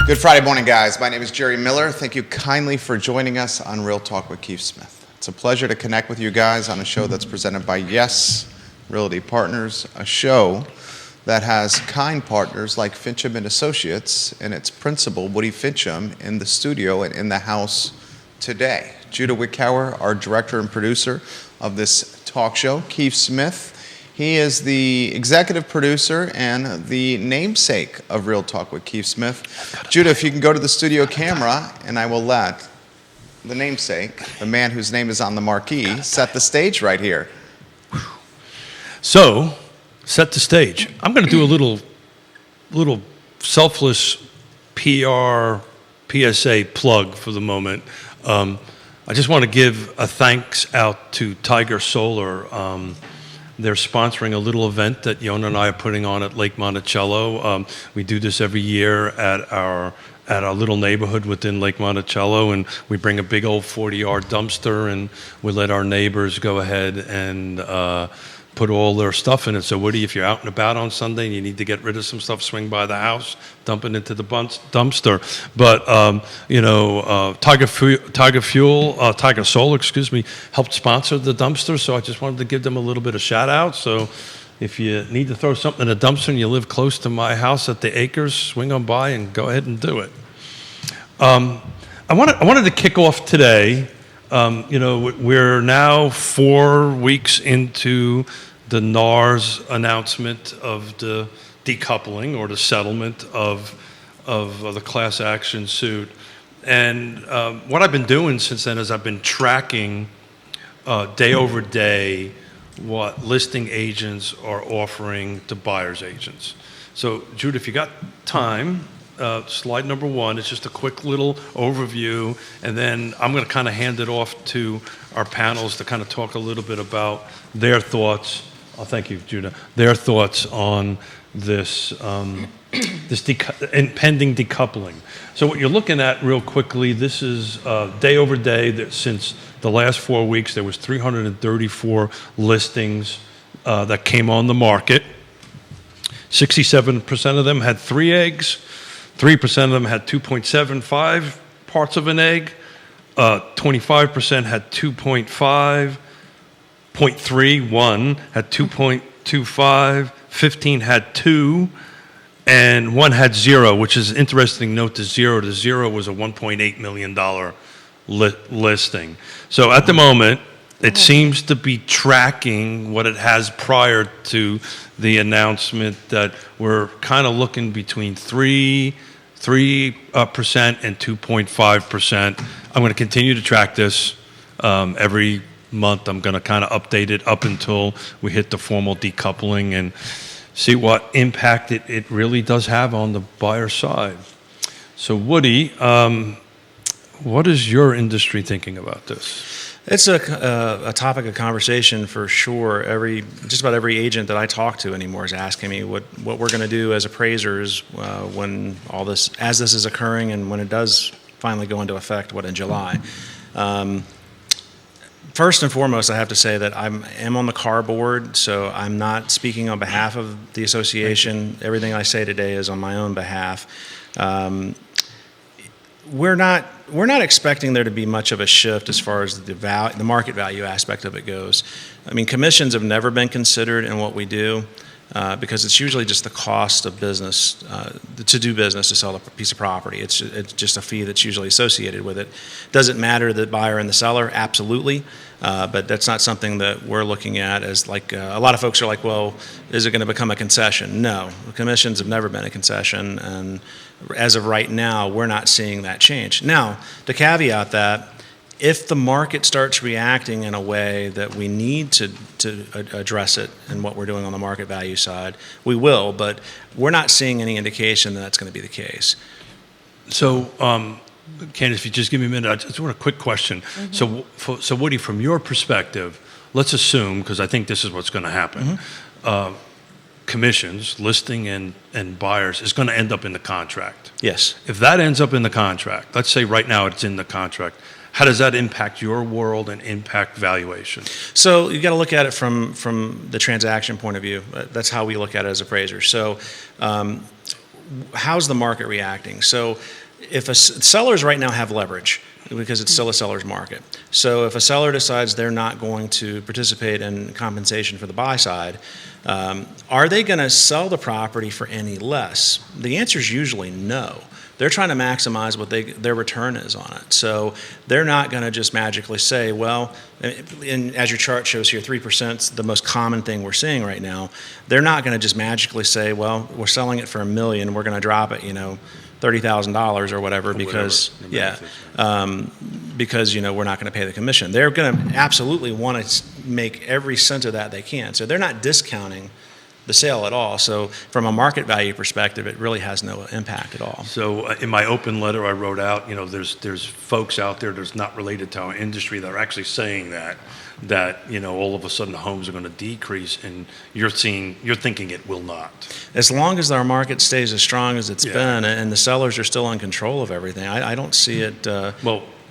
Good Friday morning, guys. My name is Jerry Miller. Thank you kindly for joining us on Real Talk with Keith Smith. It's a pleasure to connect with you guys on a show that's presented by Yes Realty Partners, a show that has kind partners like Fincham and Associates and its principal, Woody Fincham, in the studio and in the house today. Judah Wickower, our director and producer of this talk show. Keith Smith, he is the executive producer and the namesake of Real Talk with Keith Smith. Judah, if you can go to the studio camera, and I will let the namesake, the man whose name is on the marquee, set the stage right here. So, set the stage. I'm going to do a little selfless PR PSA plug for the moment. I just want to give a thanks out to Tiger Solar. They're sponsoring a little event that Yonna and I are putting on at Lake Monticello. We do this every year at our little neighborhood within Lake Monticello, and we bring a big old 40-yard dumpster, and we let our neighbors go ahead and put all their stuff in it. So Woody, if you're out and about on Sunday and you need to get rid of some stuff, swing by the house, dump it into the dumpster. But Tiger Solar, helped sponsor the dumpster. So I just wanted to give them a little bit of shout out. So if you need to throw something in a dumpster and you live close to my house at the Acres, swing on by and go ahead and do it. I wanted to kick off today. We're now 4 weeks into the NAR's announcement of the decoupling or the settlement of the class action suit. And what I've been doing since then is I've been tracking day over day what listing agents are offering to buyer's agents. So, Jude, if you got time, slide number 1, it's just a quick little overview, and then I'm going to kind of hand it off to our panels to kind of talk a little bit about their thoughts. Oh, thank you, Judah. Their thoughts on this impending decoupling. So what you're looking at real quickly, this is day over day that since the last 4 weeks, there was 334 listings that came on the market. 67% of them had 3 eggs. 3% of them had 2.75 parts of an egg. 25% had 2.5. 0.31 had 2.25. 15 had 2. And 1 had 0, which is an interesting note to 0. The 0 was a $1.8 million listing. So at the moment, it seems to be tracking what it has prior to the announcement that we're kind of looking between 3% and 2.5%. I'm going to continue to track this every month. I'm going to kind of update it up until we hit the formal decoupling and see what impact it really does have on the buyer side. So Woody, what is your industry thinking about this? It's a topic of conversation for sure. Just about every agent that I talk to anymore is asking me what we're going to do as appraisers when as this is occurring and when it does finally go into effect, in July. First and foremost, I have to say that I am on the CAR board, so I'm not speaking on behalf of the association. Everything I say today is on my own behalf. We're not expecting there to be much of a shift as far as the market value aspect of it goes. I mean, commissions have never been considered in what we do because it's usually just the cost of business to do business to sell a piece of property. It's just a fee that's usually associated with it. Does it matter the buyer and the seller? Absolutely. But that's not something that we're looking at as like a lot of folks are like, well, is it going to become a concession? No, commissions have never been a concession, and as of right now, we're not seeing that change. Now, to caveat that, if the market starts reacting in a way that we need to address it in what we're doing on the market value side, we will, but we're not seeing any indication that that's going to be the case. So, Candice, if you just give me a minute, I just want a quick question. Mm-hmm. So Woody, from your perspective, let's assume, because I think this is what's going to happen, commissions, listing and buyers is going to end up in the contract. Yes. If that ends up in the contract, let's say right now it's in the contract, how does that impact your world and impact valuation? So you got to look at it from the transaction point of view. That's how we look at it as appraisers. So how's the market reacting? So if sellers right now have leverage because it's still a seller's market. So if a seller decides they're not going to participate in compensation for the buy side, are they going to sell the property for any less? The answer is usually no. They're trying to maximize what their return is on it. So they're not going to just magically say, well, and as your chart shows here, 3% is the most common thing we're seeing right now. They're not going to just magically say, well, we're selling it for $1 million, we're going to drop it, $30,000 or whatever because because we're not going to pay the commission. They're going to absolutely want to make every cent of that they can. So they're not discounting the sale at all. So from a market value perspective, it really has no impact at all. So in my open letter I wrote out, there's folks out there that's not related to our industry that are actually saying that all of a sudden the homes are going to decrease, and you're thinking it will not. As long as our market stays as strong as it's been, and the sellers are still in control of everything, I don't see it.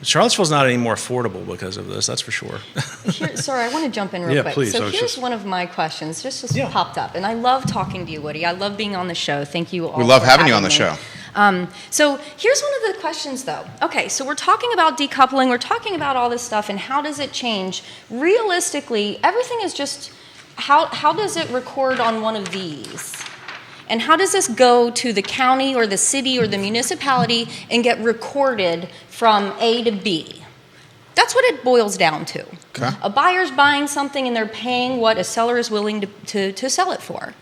Charlottesville's not any more affordable because of this, that's for sure. Sorry, I want to jump in real quick. Please. So here's one of my questions, just popped up, and I love talking to you, Woody. I love being on the show. Thank you all. We love for having you on the me. show. So here's one of the questions, though. Okay, so we're talking about decoupling, we're talking about all this stuff, and how does it change? Realistically, everything is just, how does it record on one of these? And how does this go to the county or the city or the municipality and get recorded from A to B? That's what it boils down to. Okay. A buyer's buying something and they're paying what a seller is willing to sell it for.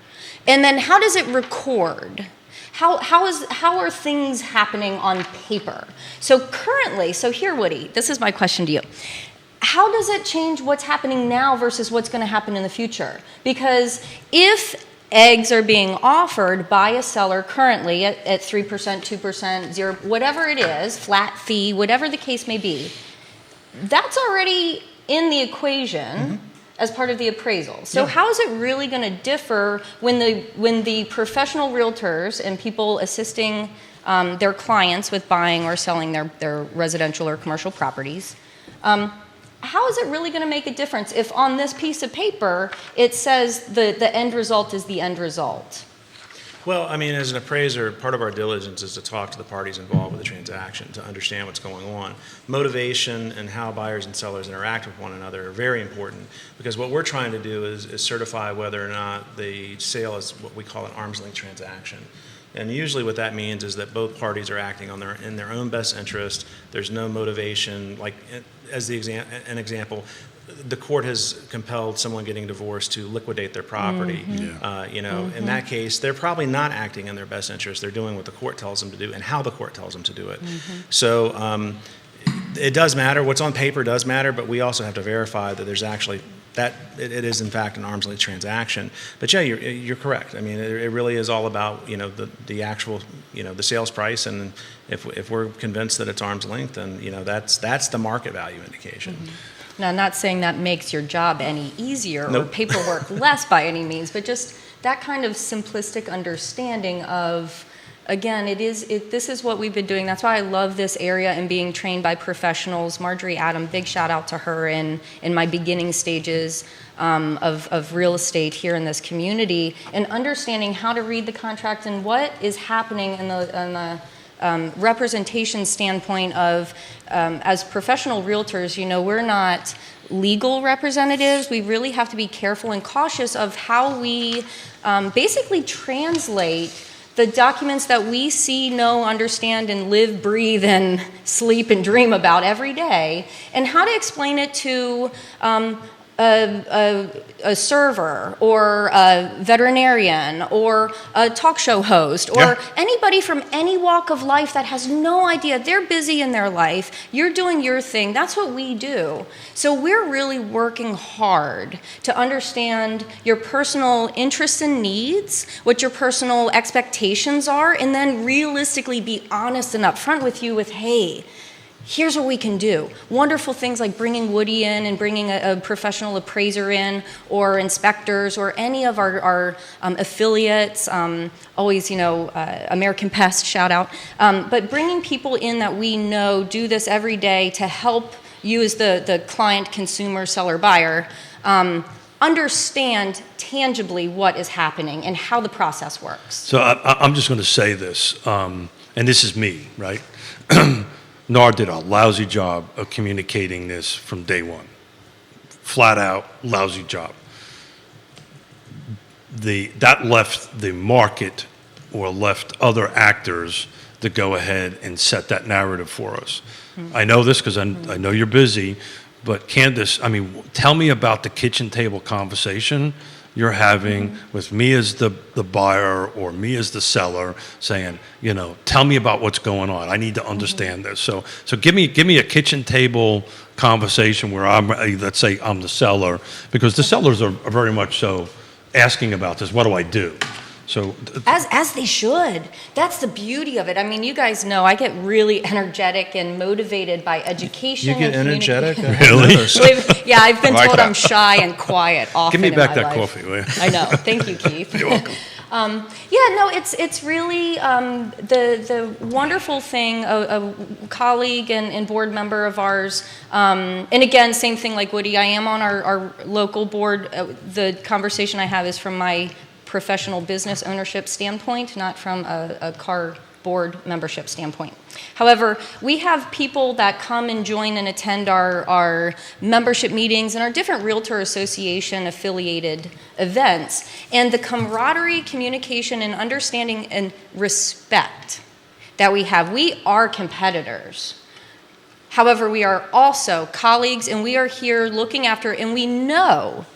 And then how does it record? How are things happening on paper? So currently, here, Woody, this is my question to you. How does it change what's happening now versus what's going to happen in the future? Because if eggs are being offered by a seller currently at 3%, 2%, 0%, whatever it is, flat fee, whatever the case may be, that's already in the equation as part of the appraisal. So how is it really going to differ when the professional realtors and people assisting their clients with buying or selling their residential or commercial properties, how is it really going to make a difference if on this piece of paper it says the end result is the end result? Well, as an appraiser, part of our diligence is to talk to the parties involved with the transaction to understand what's going on. Motivation and how buyers and sellers interact with one another are very important, because what we're trying to do is certify whether or not the sale is what we call an arm's length transaction. And usually what that means is that both parties are acting in their own best interest. There's no motivation. Like, as an example, the court has compelled someone getting divorced to liquidate their property. In that case, they're probably not acting in their best interest. They're doing what the court tells them to do and how the court tells them to do it. So it does matter. What's on paper does matter, but we also have to verify that there's actually that it is in fact an arm's length transaction. But you're correct. It really is all about the actual the sales price, and if we're convinced that it's arm's length, then that's the market value indication. Now, I'm not saying that makes your job any easier or paperwork less by any means, but just that kind of simplistic understanding of, again, this is what we've been doing. That's why I love this area and being trained by professionals. Marjorie Adam, big shout out to her in my beginning stages of real estate here in this community, and understanding how to read the contract and what is happening in the representation standpoint of, as professional realtors, we're not legal representatives. We really have to be careful and cautious of how we basically translate the documents that we see, know, understand, and live, breathe, and sleep and dream about every day, and how to explain it to a server or a veterinarian or a talk show host or anybody from any walk of life that has no idea. They're busy in their life. You're doing your thing. That's what we do. So we're really working hard to understand your personal interests and needs, what your personal expectations are, and then realistically be honest and upfront with you with, hey, here's what we can do. Wonderful things like bringing Woody in and bringing a professional appraiser in, or inspectors, or any of our affiliates, always, American Pest, shout out. But bringing people in that we know do this every day to help you as the client, consumer, seller, buyer, understand tangibly what is happening and how the process works. So I'm just going to say this, and this is me, right? NAR did a lousy job of communicating this from day one. Flat out, lousy job. That left the market or left other actors to go ahead and set that narrative for us. I know this because I know you're busy, but Candice, I mean, tell me about the kitchen table conversation you're having with me as the buyer or me as the seller, saying, you know, tell me about what's going on. I need to understand this. So give me a kitchen table conversation where let's say I'm the seller, because the sellers are very much so asking about this. What do I do? So as they should. That's the beauty of it. I mean, you guys know I get really energetic and motivated by education. You get and energetic? Really? Yeah, I've been like told that. I'm shy and quiet often. Give me back in that my life. coffee, will you? I know. Thank you, Keith. You're welcome. Yeah, no, it's really the wonderful thing. A colleague and board member of ours, and again, same thing like Woody. I am on our local board. The conversation I have is from my professional business ownership standpoint, not from a car board membership standpoint. However, we have people that come and join and attend our membership meetings and our different Realtor Association affiliated events. And the camaraderie, communication, and understanding and respect that we have, we are competitors. However, we are also colleagues, and we are here looking after, and we know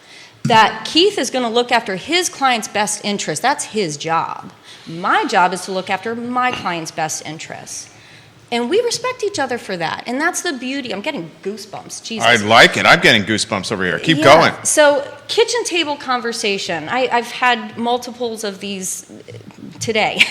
that Keith is going to look after his client's best interest. That's his job. My job is to look after my client's best interests. And we respect each other for that. And that's the beauty. I'm getting goosebumps. Jesus. I like it. I'm getting goosebumps over here. Keep Yeah. going. So kitchen table conversation. I've had multiples of these today.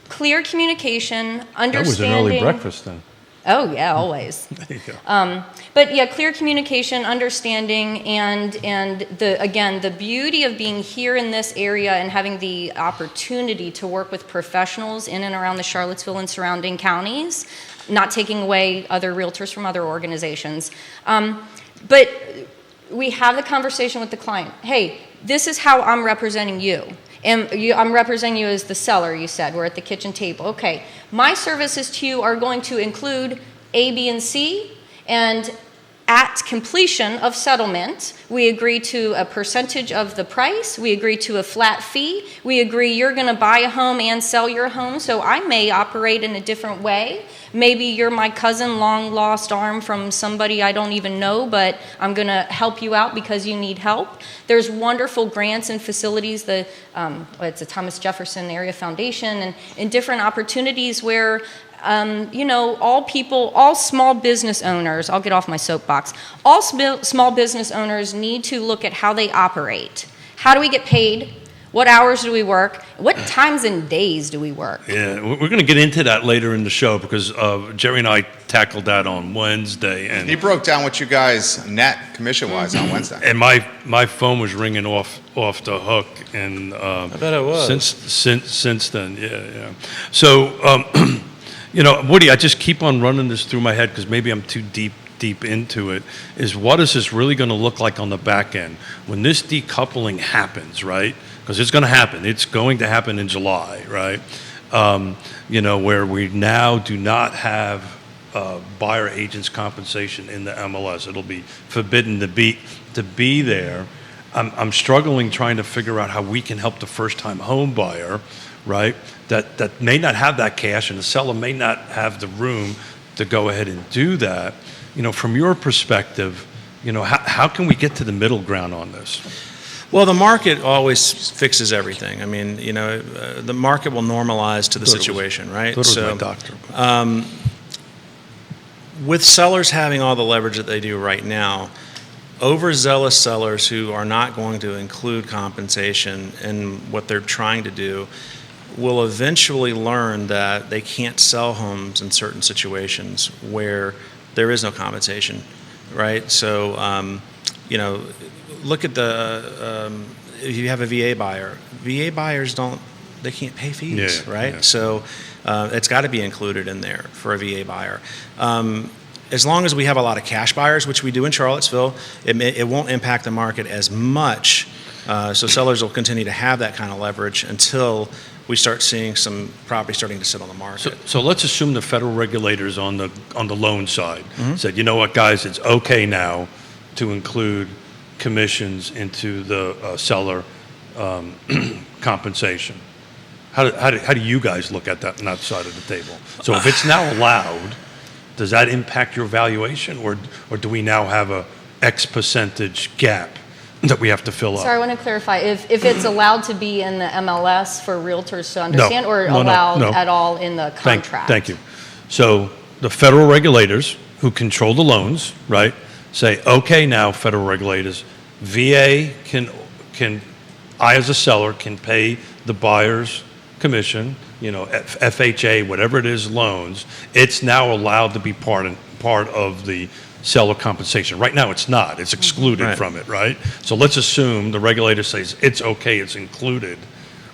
Clear communication, understanding. That was an early breakfast then. Oh, yeah, always. There you go. But yeah, clear communication, understanding, and the beauty of being here in this area and having the opportunity to work with professionals in and around the Charlottesville and surrounding counties, not taking away other realtors from other organizations. But we have the conversation with the client. Hey, this is how I'm representing you. And I'm representing you as the seller, you said. We're at the kitchen table. Okay, my services to you are going to include A, B, and C, and at completion of settlement, we agree to a percentage of the price, we agree to a flat fee, we agree you're going to buy a home and sell your home, so I may operate in a different way. Maybe you're my cousin, long lost arm from somebody I don't even know, but I'm going to help you out because you need help. There's wonderful grants and facilities, it's the Thomas Jefferson Area Foundation, and different opportunities where all small business owners, I'll get off my soapbox, all small business owners need to look at how they operate. How do we get paid? What hours do we work? What times and days do we work? Yeah, we're going to get into that later in the show because Jerry and I tackled that on Wednesday. And He broke down what you guys net commission-wise on Wednesday. And my phone was ringing off the hook, and I bet it was. Since then, yeah. So, Woody, I just keep on running this through my head because maybe I'm too deep into it. Is what is this really going to look like on the back end when this decoupling happens, right? Because it's going to happen. It's going to happen in July, right? Where we now do not have buyer agents compensation in the MLS. It'll be forbidden to be there. I'm struggling trying to figure out how we can help the first-time home buyer, right? That may not have that cash, and the seller may not have the room to go ahead and do that. From your perspective, how can we get to the middle ground on this? Well, the market always fixes everything. I mean, the market will normalize to the situation, right? Thought it was my doctor. With sellers having all the leverage that they do right now, overzealous sellers who are not going to include compensation in what they're trying to do will eventually learn that they can't sell homes in certain situations where there is no compensation, right? So, look at if you have a VA buyer. VA buyers they can't pay fees, right? Yeah. So it's got to be included in there for a VA buyer. as long as we have a lot of cash buyers, which we do in Charlottesville, it won't impact the market as much. So sellers will continue to have that kind of leverage until we start seeing some property starting to sit on the market. So let's assume the federal regulators on the loan side said, you know what, guys, it's okay now to include commissions into the seller compensation. How do you guys look at that on that side of the table? So if it's now allowed, does that impact your valuation, or do we now have a X percentage gap that we have to fill up? Sorry, I want to clarify. If it's allowed to be in the MLS for realtors to understand, or No, allowed no. at all in the contract? Thank you. So the federal regulators who control the loans, right, say, okay, now federal regulators, VA I as a seller can pay the buyer's commission, FHA, whatever it is, loans. It's now allowed to be part of the seller compensation. Right now it's not. It's excluded from it, right? So let's assume the regulator says it's okay, it's included.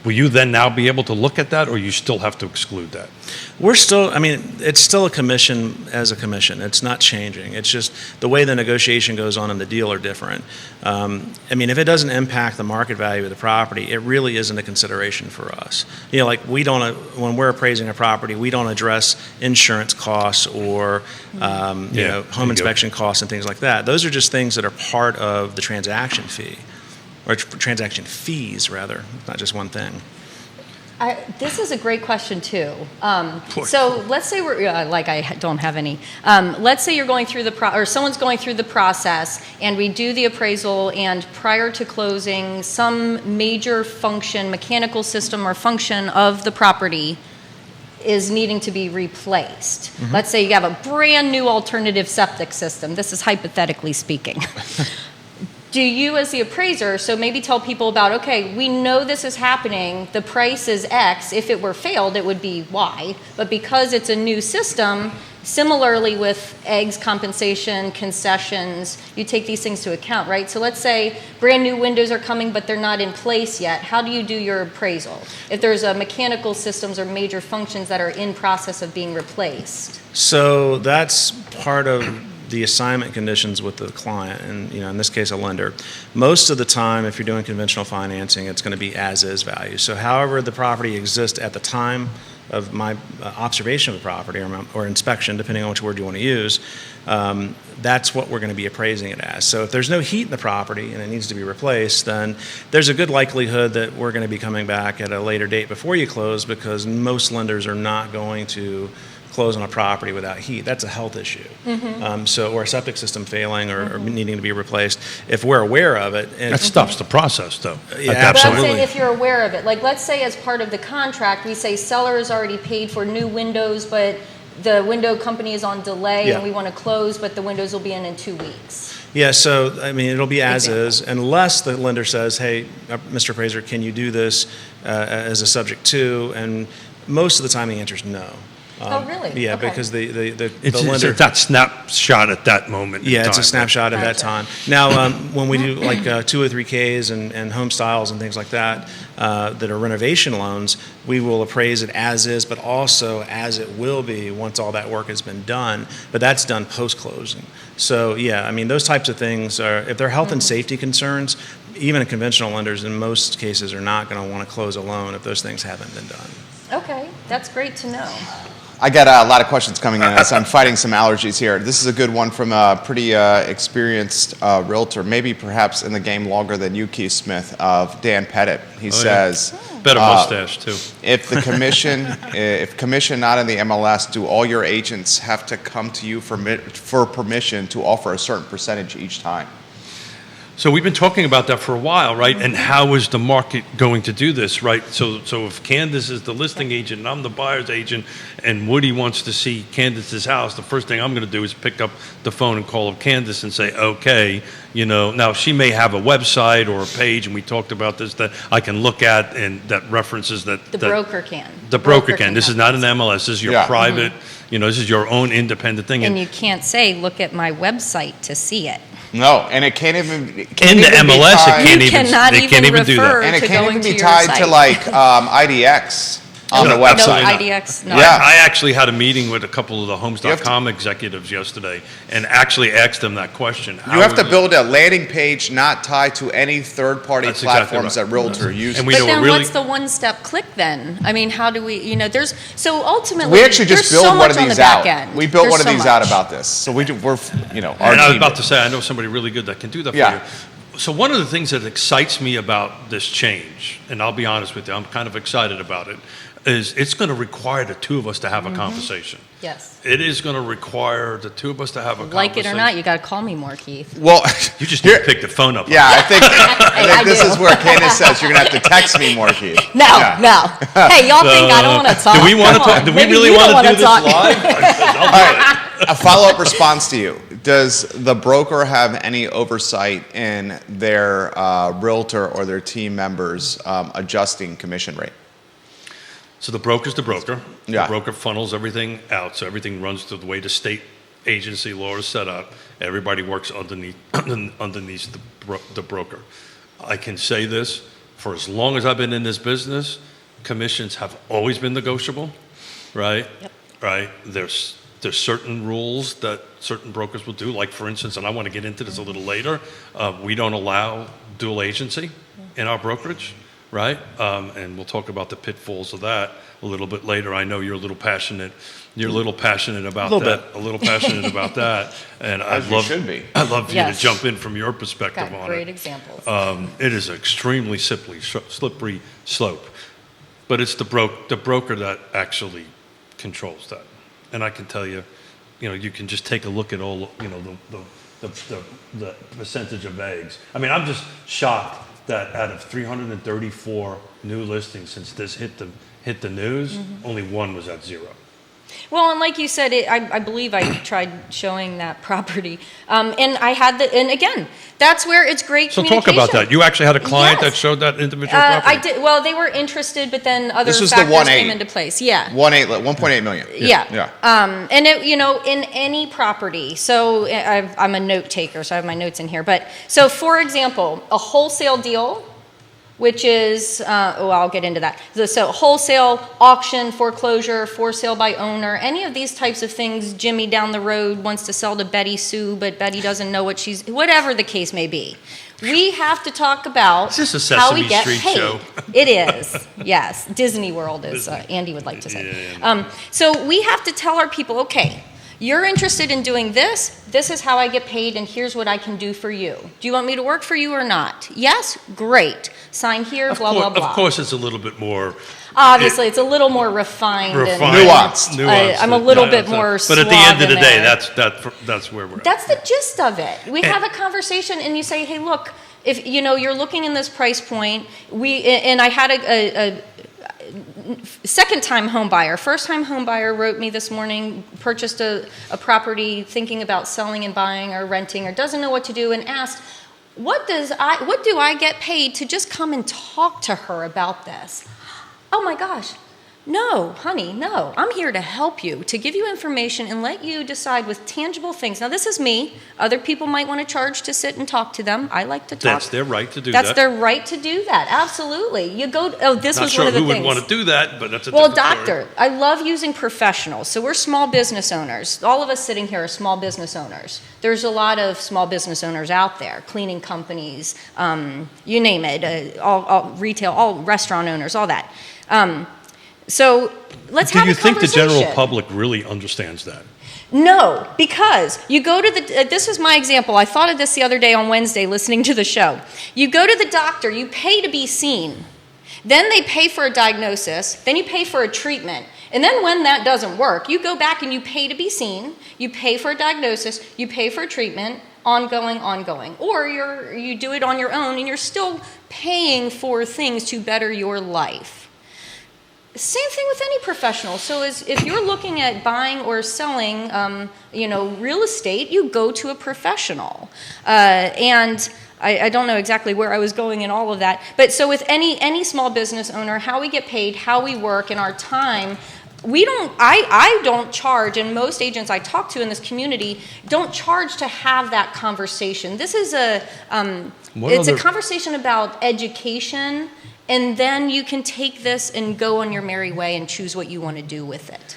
Will you then now be able to look at that, or you still have to exclude that? It's still a commission as a commission. It's not changing. It's just the way the negotiation goes on in the deal are different. If it doesn't impact the market value of the property, it really isn't a consideration for us. When we're appraising a property, we don't address insurance costs or home inspection costs and things like that. Those are just things that are part of the transaction fee. Or transaction fees, rather, not just one thing. This is a great question, too. So let's say I don't have any. Let's say you're going through or someone's going through the process, and we do the appraisal, and prior to closing, some major function, mechanical system or function of the property is needing to be replaced. Let's say you have a brand new alternative septic system. This is hypothetically speaking. Do you, as the appraiser, so maybe tell people about, okay, we know this is happening, the price is X, if it were failed, it would be Y, but because it's a new system, similarly with eggs, compensation, concessions, you take these things to account, right? So let's say brand new windows are coming, but they're not in place yet. How do you do your appraisal? If there's a mechanical systems or major functions that are in process of being replaced? So that's part of the assignment conditions with the client, and in this case a lender. Most of the time, if you're doing conventional financing, it's going to be as-is value. So however the property exists at the time of my observation of the property or inspection, depending on which word you want to use, that's what we're going to be appraising it as. So if there's no heat in the property and it needs to be replaced, then there's a good likelihood that we're going to be coming back at a later date before you close, because most lenders are not going to close on a property without heat. That's a health issue. Or a septic system failing or needing to be replaced. If we're aware of it, that stops the process, though. Yeah, But absolutely. I'm saying if you're aware of it, like let's say as part of the contract, we say seller has already paid for new windows, but the window company is on delay and we want to close, but the windows will be in 2 weeks. Yeah, so it'll be as is, unless the lender says, hey, Mr. Appraiser, can you do this as a subject to? And most of the time the answer is no. Oh, really? Yeah, Okay. because the It's lender. that snapshot at that moment. in Yeah, it's a time. snapshot at that Gotcha. time. Now, when we do like 203Ks and home styles and things like that, that are renovation loans, we will appraise it as is, but also as it will be once all that work has been done. But that's done post-closing. So, yeah, those types of things are, if they're health and safety concerns, even conventional lenders in most cases are not going to want to close a loan if those things haven't been done. Okay, that's great to know. I got a lot of questions coming in as I'm fighting some allergies here. This is a good one from a pretty experienced realtor, maybe perhaps in the game longer than you, Keith Smith, of Dan Pettit. He says, Better mustache, too. if the commission, if commission not in the MLS, do all your agents have to come to you for permission to offer a certain percentage each time? So we've been talking about that for a while, right? And how is the market going to do this, right? So if Candice is the listing agent and I'm the buyer's agent and Woody wants to see Candice's house, the first thing I'm going to do is pick up the phone and call up Candice and say, okay, now she may have a website or a page, and we talked about this, that I can look at and that references that. The broker can. The broker can. This is not an MLS. This is your Yeah. private, this is your own independent thing. And you can't say, look at my website to see it. No, and it can't even in the MLS, tied, it can't You even. cannot they can't even even do refer that. and it to can't going even be to your tied site. to like IDX. on the No website. IDX. No. Yeah. I actually had a meeting with a couple of the have Homes.com executives yesterday and actually asked them that question. You have to build a landing page not tied to any third-party That's exactly platforms right. that Realtor uses. And we But know then really, what's the one-step click then? I mean, how do we, there's, so ultimately, We actually just there's built so one much of on the these back out. end. We built There's one of so these out much. about this. So we're, our and I was team about did. to say, I know somebody really good that can do that for Yeah. you. So one of the things that excites me about this change, and I'll be honest with you, I'm kind of excited about it, is it's going to require the two of us to have a conversation. Yes. It is going to require the two of us to have a Like it conversation. or not, you got to call me more, Keith. Well, You just need to pick the phone up. yeah, I think I this do. is where Candice says you're going to have to text me more, Keith. No, Yeah. no. Hey, y'all think I don't want to talk? Do we want to Come talk? on. Do we Maybe really you want don't to do wanna this talk. live? I'll do it. A follow-up response to you. Does the broker have any oversight in their realtor or their team members adjusting commission rate? So the broker's the broker. Yeah. The broker funnels everything out, so everything runs through the way the state agency law is set up. Everybody works underneath the broker. I can say this, for as long as I've been in this business, commissions have always been negotiable, right? Yep. Right? There's certain rules that certain brokers will do, like for instance, and I want to get into this a little later, we don't allow dual agency in our brokerage. Right? And we'll talk about the pitfalls of that a little bit later. I know you're a little passionate. You're a little passionate about Little that. A little passionate about that. And As you should be. I'd love for you Yes. to jump in from your perspective Got on great it. examples. It is an extremely slippery slope, but it's the broker that actually controls that. And I can tell you, you can just take a look at all, the percentage of eggs. I mean, I'm just shocked that out of 334 new listings since this hit the news, only one was at zero. Well, and like you said, I believe I tried showing that property, and I had and again, that's where it's great So communication. talk about that. You actually had a client Yes. that showed that individual property? I did. Well, they were interested, but then other This was the factors 1.8. came into place. Yeah. 1.8 million. Yeah. Yeah. And it, in any property, so I'm a note taker, so I have my notes in here. But so, for example, a wholesale deal, which is, I'll get into that. So wholesale, auction, foreclosure, for sale by owner, any of these types of things, Jimmy down the road wants to sell to Betty Sue, but Betty doesn't know what whatever the case may be. We have to talk about Is this a how we Sesame get Street paid. show? It is, yes. Disney World, as Andy would like to say. So we have to tell our people, okay, you're interested in doing this. This is how I get paid, and here's what I can do for you. Do you want me to work for you or not? Yes? Great. Sign here, blah, blah, blah. Of course, it's a little bit more Obviously, it's a little more refined. And Nuanced. I'm a little bit more But at the end of suave the in day, there. that's where we're at. That's the gist of it. We have a conversation, and you say, hey, look, if you're looking in this price point, and I had a second-time home buyer. First-time home buyer wrote me this morning, purchased a property, thinking about selling and buying or renting, or doesn't know what to do, and asked, what do I get paid to just come and talk to her about this? Oh my gosh. No, honey, no. I'm here to help you, to give you information and let you decide with tangible things. Now, this is me. Other people might want to charge to sit and talk to them. I like to talk. That's their right to do That's that. their right to do that. Absolutely. You go. This Not was sure one of the who things. would want to do that, but that's a Well, different story. doctor, I love using professionals. So we're small business owners. All of us sitting here are small business owners. There's a lot of small business owners out there, cleaning companies, you name it, all retail, all restaurant owners, all that. So let's have a Do you think the conversation. general public really understands that? No, because you go to this is my example. I thought of this the other day on Wednesday listening to the show. You go to the doctor, you pay to be seen. Then they pay for a diagnosis, then you pay for a treatment. And then when that doesn't work, you go back and you pay to be seen, you pay for a diagnosis, you pay for a treatment, ongoing. Or you do it on your own and you're still paying for things to better your life. Same thing with any professional. So if you're looking at buying or selling, real estate, you go to a professional. And I don't know exactly where I was going in all of that. But so with any small business owner, how we get paid, how we work, and our time, I don't charge, and most agents I talk to in this community don't charge to have that conversation. This is a conversation about education And then you can take this and go on your merry way and choose what you want to do with it.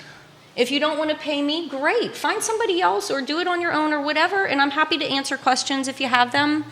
If you don't want to pay me, great. Find somebody else or do it on your own or whatever, and I'm happy to answer questions if you have them.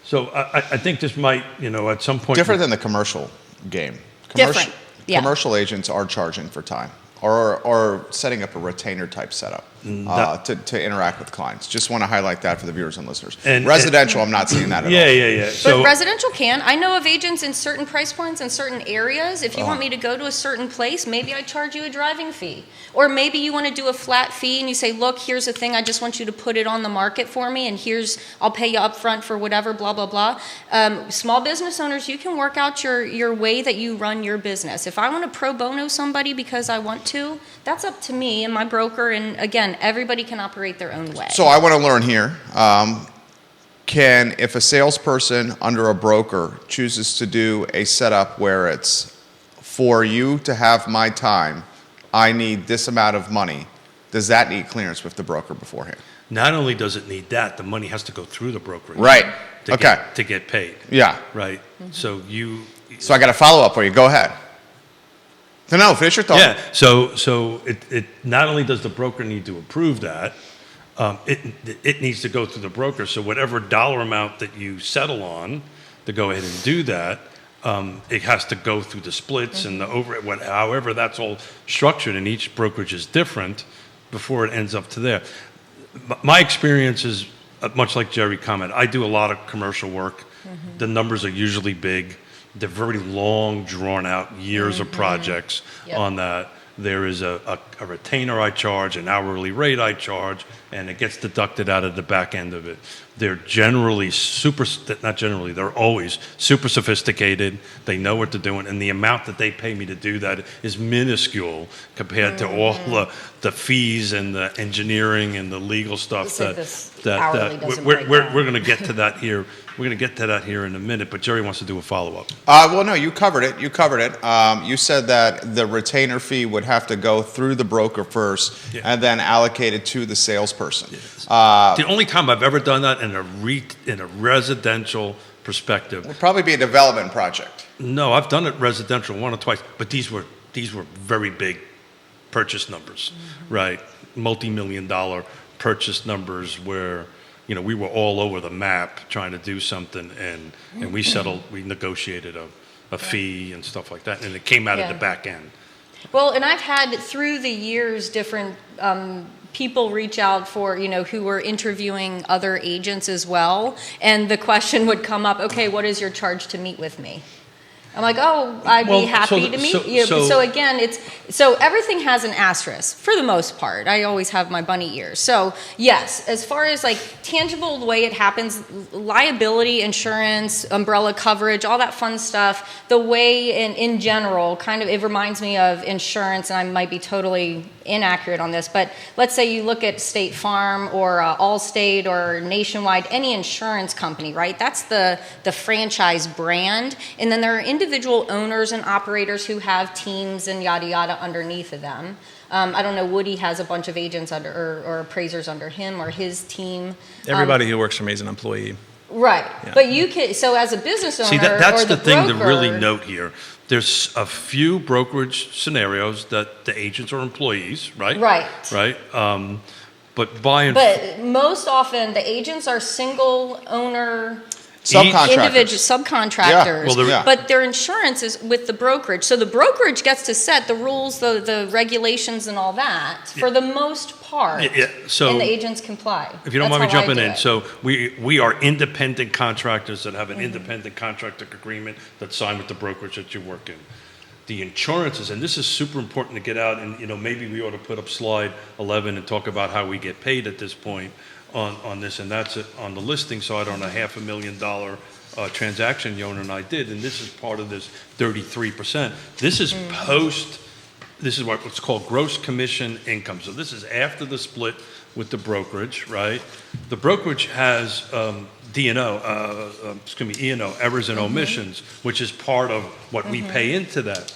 So I think this might, at some point... Different than the commercial game. Different, yeah. Commercial agents are charging for time or setting up a retainer type setup to interact with clients. Just want to highlight that for the viewers and listeners. And residential, I'm not seeing that at all. Yeah. But residential can. I know of agents in certain price points in certain areas. If you want me to go to a certain place, maybe I charge you a driving fee. Or maybe you want to do a flat fee and you say, look, here's the thing, I just want you to put it on the market for me, and I'll pay you up front for whatever, blah, blah, blah. Small business owners, you can work out your way that you run your business. If I want to pro bono somebody because I want to, that's up to me and my broker, and again, everybody can operate their own way. So I want to learn here. If a salesperson under a broker chooses to do a setup where it's for you to have my time, I need this amount of money, does that need clearance with the broker beforehand? Not only does it need that, the money has to go through the brokerage. Right. To get paid. Yeah. Right. So So I got a follow up for you. Go ahead. No, finish your thought. Yeah. So it not only does the broker need to approve that, it needs to go through the broker. So whatever dollar amount that you settle on to go ahead and do that, it has to go through the splits and the however that's all structured, and each brokerage is different before it ends up to there. My experience is much like Jerry commented. I do a lot of commercial work. The numbers are usually big. They're very long, drawn out years of projects on that. There is a retainer I charge, an hourly rate I charge, and it gets deducted out of the back end of it. They're they're always super sophisticated. They know what they're doing, and the amount that they pay me to do that is minuscule compared to all the fees and the engineering and the legal stuff we're going to get to that here. We're going to get to that here in a minute, but Jerry wants to do a follow-up. Well, no, you covered it. You said that the retainer fee would have to go through the broker first and then allocated to the salesperson. Yes. The only time I've ever done that in a residential perspective would probably be a development project. No, I've done it residential one or twice, but these were very big purchase numbers, right? Multi-million-dollar purchase numbers where we were all over the map trying to do something, and we negotiated a fee and stuff like that, and it came out of the back end. Well, and I've had through the years different people reach out for, who were interviewing other agents as well, and the question would come up, okay, what is your charge to meet with me? I'm like, I'd be happy to meet you. So again, everything has an asterisk for the most part. I always have my bunny ears. So yes, as far as like tangible, the way it happens, liability, insurance, umbrella coverage, all that fun stuff, the way in general, kind of, it reminds me of insurance, and I might be totally inaccurate on this, but let's say you look at State Farm or Allstate or Nationwide, any insurance company, right? That's the franchise brand, and then there are individual owners and operators who have teams and yada yada underneath of them. I don't know, Woody has a bunch of agents under or appraisers under him or his team. Everybody who works for me is an employee. Right, but you can. So as a business owner, that's or the thing to broker, really note here. There's a few brokerage scenarios that the agents are employees, right? Right. But most often the agents are single owner. Subcontractors. Subcontractors, but their insurance is with the brokerage. So the brokerage gets to set the rules, the regulations, and all that for the most part. So, and the agents comply. If you don't mind me jumping in, so we are independent contractors that have an independent contractor agreement that's signed with the brokerage that you work in. The insurances, and this is super important to get out, and maybe we ought to put up slide 11 and talk about how we get paid at this point on this, and that's it on the listing side on a $500,000 transaction Yonna and I did, and this is part of this 33%. This is this is what's called gross commission income. So this is after the split with the brokerage, right? The brokerage has E&O, errors and omissions, which is part of what we pay into that.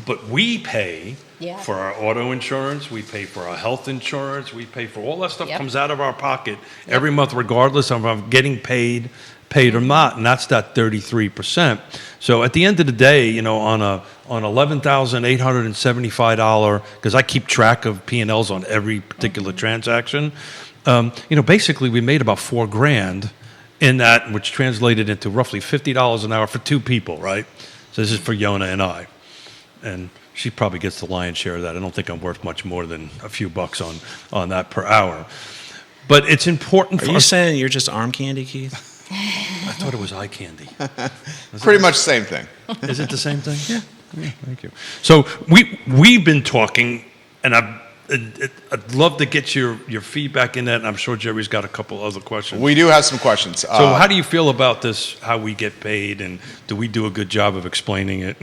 But we pay Yeah. for our auto insurance, we pay for our health insurance, we pay for all that stuff Yep. comes out of our pocket every month, regardless of if I'm getting paid or not, and that's that 33%. So at the end of the day, you know, on $11,875, because I keep track of P&Ls on every particular transaction, you know, basically we made about $4,000 in that, which translated into roughly $50 an hour for two people, right? So this is for Yonna and I. And she probably gets the lion's share of that. I don't think I'm worth much more than a few bucks on that per hour. But it's important Are for you us. saying you're just arm candy, Keith? I thought it was eye candy. Pretty much the same thing. Is it the same thing? Yeah. Thank you. So we've been talking, and I'd love to get your feedback in that, and I'm sure Jerry's got a couple other questions. We do have some questions. So how do you feel about this, how we get paid, and do we do a good job of explaining it?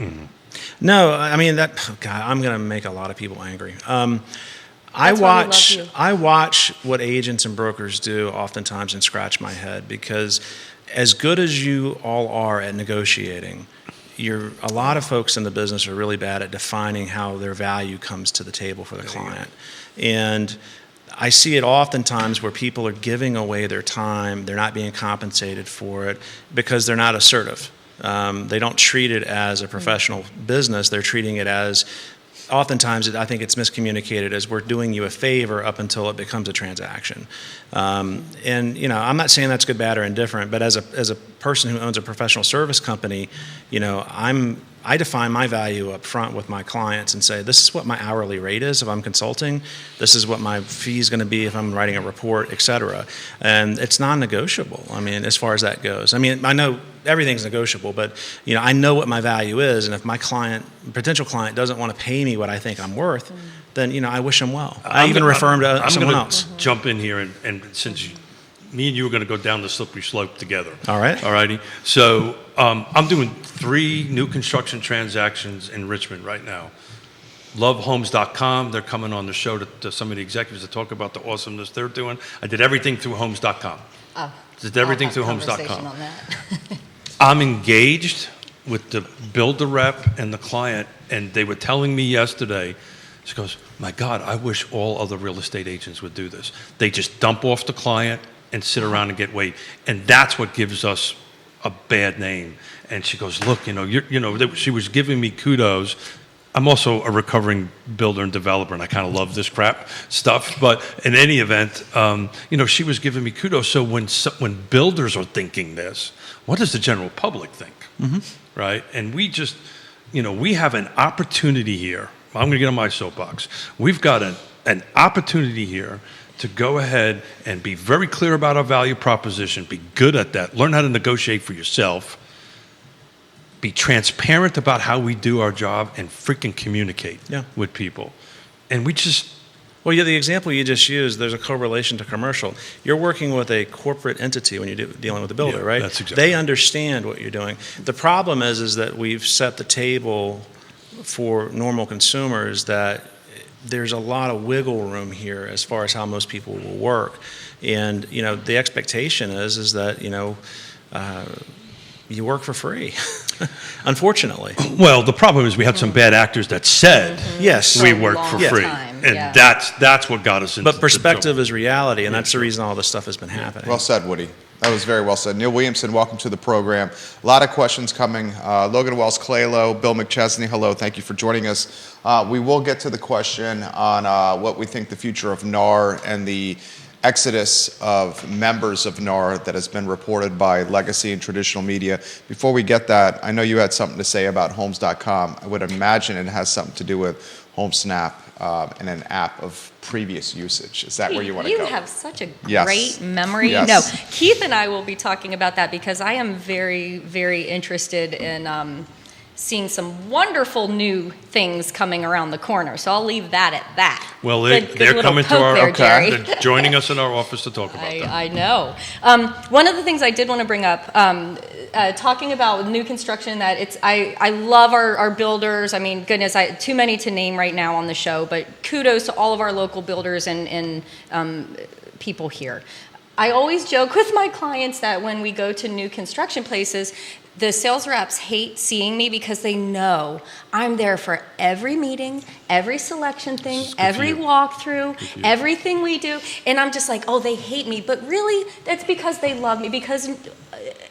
No, I mean God, I'm going to make a lot of people angry. I That's why we love you. watch what agents and brokers do oftentimes and scratch my head, because as good as you all are at negotiating, a lot of folks in the business are really bad at defining how their value comes to the table for the client. And I see it oftentimes where people are giving away their time, they're not being compensated for it because they're not assertive. They don't treat it as a professional business, they're treating it as, oftentimes I think it's miscommunicated as we're doing you a favor up until it becomes a transaction. And you know, I'm not saying that's good, bad, or indifferent, but as a person who owns a professional service company, you know, I define my value up front with my clients and say, this is what my hourly rate is if I'm consulting, this is what my fee is going to be if I'm writing a report, et cetera. And it's non-negotiable, I mean, as far as that goes. I mean, I know everything's negotiable, but you know, I know what my value is, and if my potential client doesn't want to pay me what I think I'm worth, then, you know, I wish them well. I even refer them to someone else. Jump in here, and since me and you are going to go down the slippery slope together. All right. All righty. So I'm doing 3 new construction transactions in Richmond right now. LoveHomes.com. They're coming on the show to some of the executives to talk about the awesomeness they're doing. I did everything through Homes.com. Oh, Did everything I'll through have Homes.com. conversation on that. I'm engaged with the builder rep and the client, and they were telling me yesterday, she goes, my God, I wish all other real estate agents would do this. They just dump off the client and sit around and get weight. And that's what gives us a bad name. And she goes, look, she was giving me kudos. I'm also a recovering builder and developer, and I kind of love this crap stuff. But in any event, she was giving me kudos. So when builders are thinking this, what does the general public think? Mm-hmm. Right? And we just, we have an opportunity here. I'm going to get on my soapbox. We've got an opportunity here to go ahead and be very clear about our value proposition, be good at that, learn how to negotiate for yourself, be transparent about how we do our job, and freaking communicate with people. And we just... Well, the example you just used, there's a correlation to commercial. You're working with a corporate entity when you're dealing with a builder, right? That's exactly They right. understand what you're doing. The problem is that we've set the table for normal consumers that there's a lot of wiggle room here as far as how most people will work. And, the expectation is that, you work for free, unfortunately. Well, the problem is we had some bad actors that said Yes. we For a work for long free. time, And yeah. that's what got us into But perspective the is reality, and that's the reason all this stuff has been happening. Well said, Woody. That was very well said. Neil Williamson, welcome to the program. A lot of questions coming. Logan Wells, Claylo, Bill McChesney, hello. Thank you for joining us. We will get to the question on what we think the future of NAR and the exodus of members of NAR that has been reported by legacy and traditional media. Before we get that, I know you had something to say about Homes.com. I would imagine it has something to do with HomeSnap and an app of previous usage. Is that where you want to go? You have such a Yes. great memory. Yes. No, Keith and I will be talking about that because I am very, very interested in seeing some wonderful new things coming around the corner. So I'll leave that at that. Well, Good they're little coming to poke our there, Jerry. they're joining us in our office to talk about that. I know. One of the things I did want to bring up, talking about new construction, that I love our builders. I mean, goodness, too many to name right now on the show, but kudos to all of our local builders and people here. I always joke with my clients that when we go to new construction places, the sales reps hate seeing me because they know I'm there for every meeting, every selection thing, every walkthrough, everything we do. And I'm just like, oh, they hate me. But really, that's because they love me. Because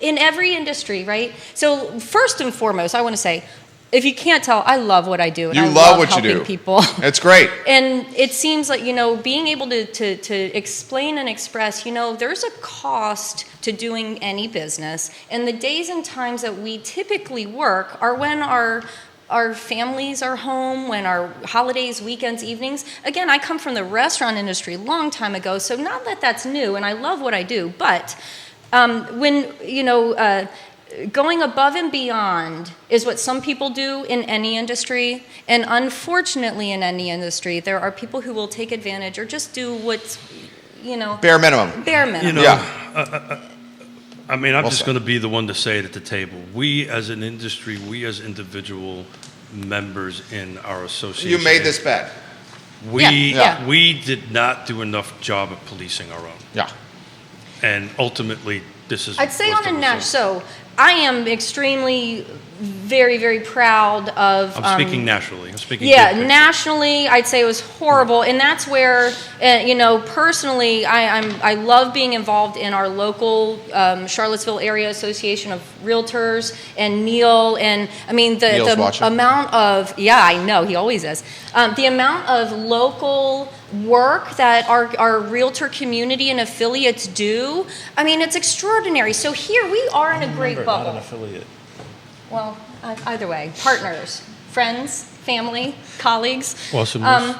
in every industry, right? So first and foremost, I want to say, if you can't tell, I love what I do. And You I love what you helping do. people. It's great. And it seems like, being able to explain and express, there's a cost to doing any business. And the days and times that we typically work are when our families are home, when our holidays, weekends, evenings. Again, I come from the restaurant industry a long time ago, so not that that's new, and I love what I do. But when, going above and beyond is what some people do in any industry, and unfortunately in any industry, there are people who will take advantage or just do what's, Bare minimum. bare minimum. I'm just going to be the one to say it at the table. We as an industry, we as individual members in our association. You made this bet. We did not do enough job of policing our own. Yeah. And ultimately, this is. I'd say was on the a result. national, so I am extremely, very, very proud of. I'm speaking nationally. I'm speaking. Yeah, big picture. nationally, I'd say it was horrible, and that's where, personally, I love being involved in our local Charlottesville Area Association of Realtors and Neil, and Neil's the watching. amount of I know he always is, the amount of local work that our realtor community and affiliates do. It's extraordinary. So here we are in a great bubble. Not an affiliate. Well, either way, partners, friends, family, colleagues. Awesomeness.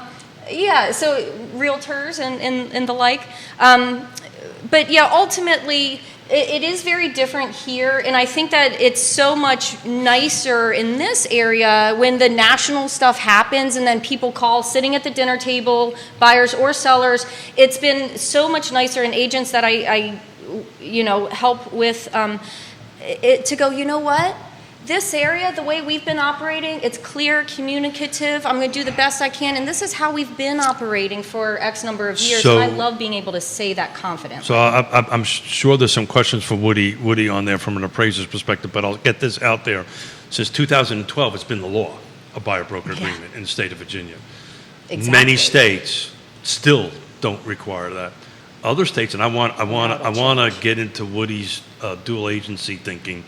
So realtors and the like. But yeah, ultimately, it is very different here, and I think that it's so much nicer in this area when the national stuff happens and then people call sitting at the dinner table, buyers or sellers. It's been so much nicer, and agents that I help with to go, you know what? This area, the way we've been operating, it's clear, communicative. I'm going to do the best I can, and this is how we've been operating for X number of years. So- and I love being able to say that confidently. So I'm sure there's some questions for Woody on there from an appraiser's perspective, but I'll get this out there. Since 2012, it's been the law, a buyer-broker agreement in the state of Virginia. Exactly. Many states still don't require that. Other states, and I want to get into Woody's dual agency thinking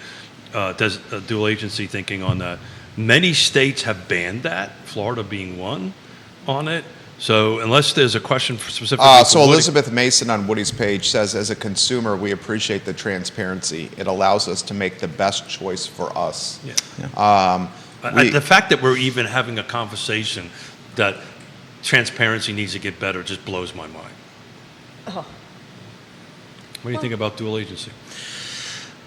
on that. Many states have banned that, Florida being one on it. So unless there's a question specifically for Woody. Elizabeth Mason on Woody's page says, as a consumer, we appreciate the transparency. It allows us to make the best choice for us. The fact that we're even having a conversation that transparency needs to get better just blows my mind. Oh. What do you think about dual agency?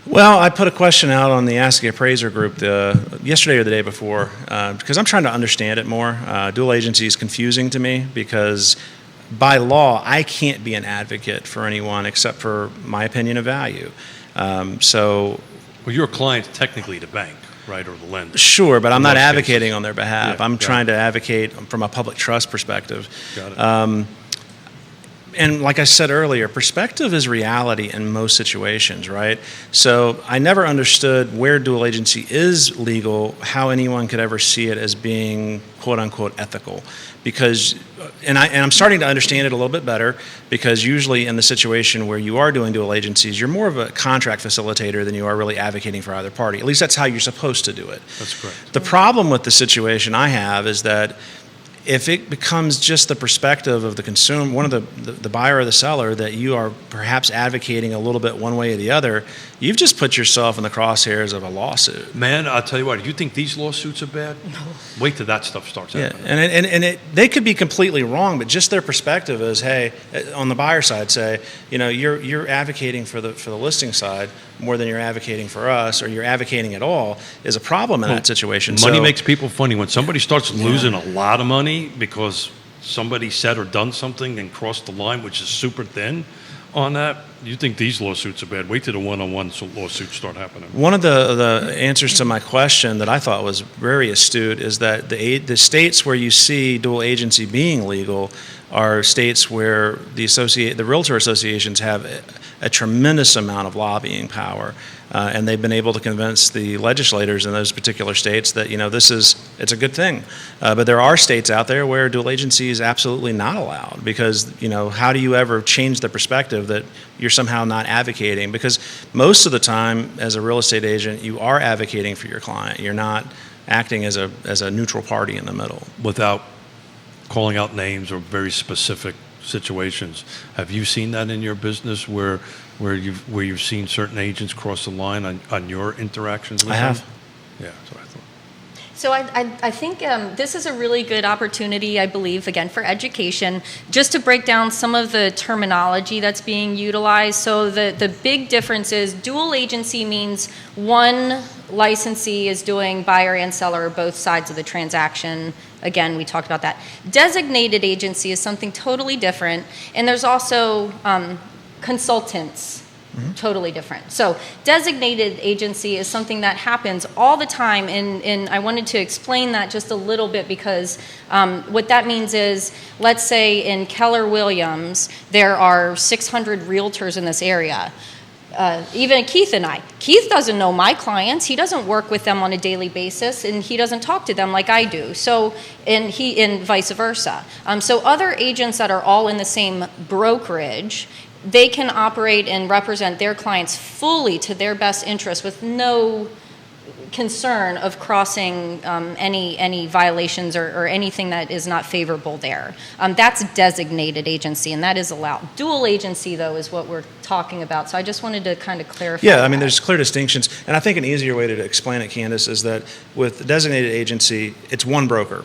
Well, I put a question out on the Ask the Appraiser group yesterday or the day before because I'm trying to understand it more. Dual agency is confusing to me because by law, I can't be an advocate for anyone except for my opinion of value. Well, your client's technically the bank, right, or the lender. Sure, but I'm not most advocating cases. on their behalf. Yeah, I'm got trying it. to advocate from a public trust perspective. Got it. And like I said earlier, perspective is reality in most situations, right? So I never understood where dual agency is legal, how anyone could ever see it as being quote unquote ethical. Because, and I'm starting to understand it a little bit better, because usually in the situation where you are doing dual agencies, you're more of a contract facilitator than you are really advocating for either party. At least that's how you're supposed to do it. That's correct. The problem with the situation I have is that if it becomes just the perspective of the consumer, one of the buyer or the seller, that you are perhaps advocating a little bit one way or the other, you've just put yourself in the crosshairs of a lawsuit. Man, I'll tell you what, you think these lawsuits are bad? No. Wait till that stuff starts Yeah, happening. they could be completely wrong, but just their perspective is, hey, on the buyer side, say, you're advocating for the listing side more than you're advocating for us, or you're advocating at all, is a problem in that situation. Money So- makes people funny. When somebody starts losing a lot of money because somebody said or done something and crossed the line, which is super thin on that, You think these lawsuits are bad? Wait till the one-on-one lawsuits start happening. One of the answers to my question that I thought was very astute is that the states where you see dual agency being legal are states where the realtor associations have a tremendous amount of lobbying power, and they've been able to convince the legislators in those particular states that it's a good thing. But there are states out there where dual agency is absolutely not allowed because how do you ever change the perspective that you're somehow not advocating? Because most of the time, as a real estate agent, you are advocating for your client. You're not acting as a neutral party in the middle. Without calling out names or very specific situations, have you seen that in your business where you've seen certain agents cross the line on your interactions with them? I have. Yeah, that's what I thought. So I think this is a really good opportunity, I believe, again, for education, just to break down some of the terminology that's being utilized. So the big difference is dual agency means one licensee is doing buyer and seller both sides of the transaction. Again, we talked about that. Designated agency is something totally different. And there's also consultants. Totally different. So designated agency is something that happens all the time, and I wanted to explain that just a little bit because what that means is, let's say in Keller Williams, there are 600 realtors in this area. Even Keith and I. Keith doesn't know my clients. He doesn't work with them on a daily basis, and he doesn't talk to them like I do. So, and vice versa. So other agents that are all in the same brokerage, they can operate and represent their clients fully to their best interest with no concern of crossing any violations or anything that is not favorable there. That's designated agency, and that is allowed. Dual agency, though, is what we're talking about. So I just wanted to kind of clarify. Yeah, I mean, there's clear distinctions. And I think an easier way to explain it, Candice, is that with the designated agency, it's one broker.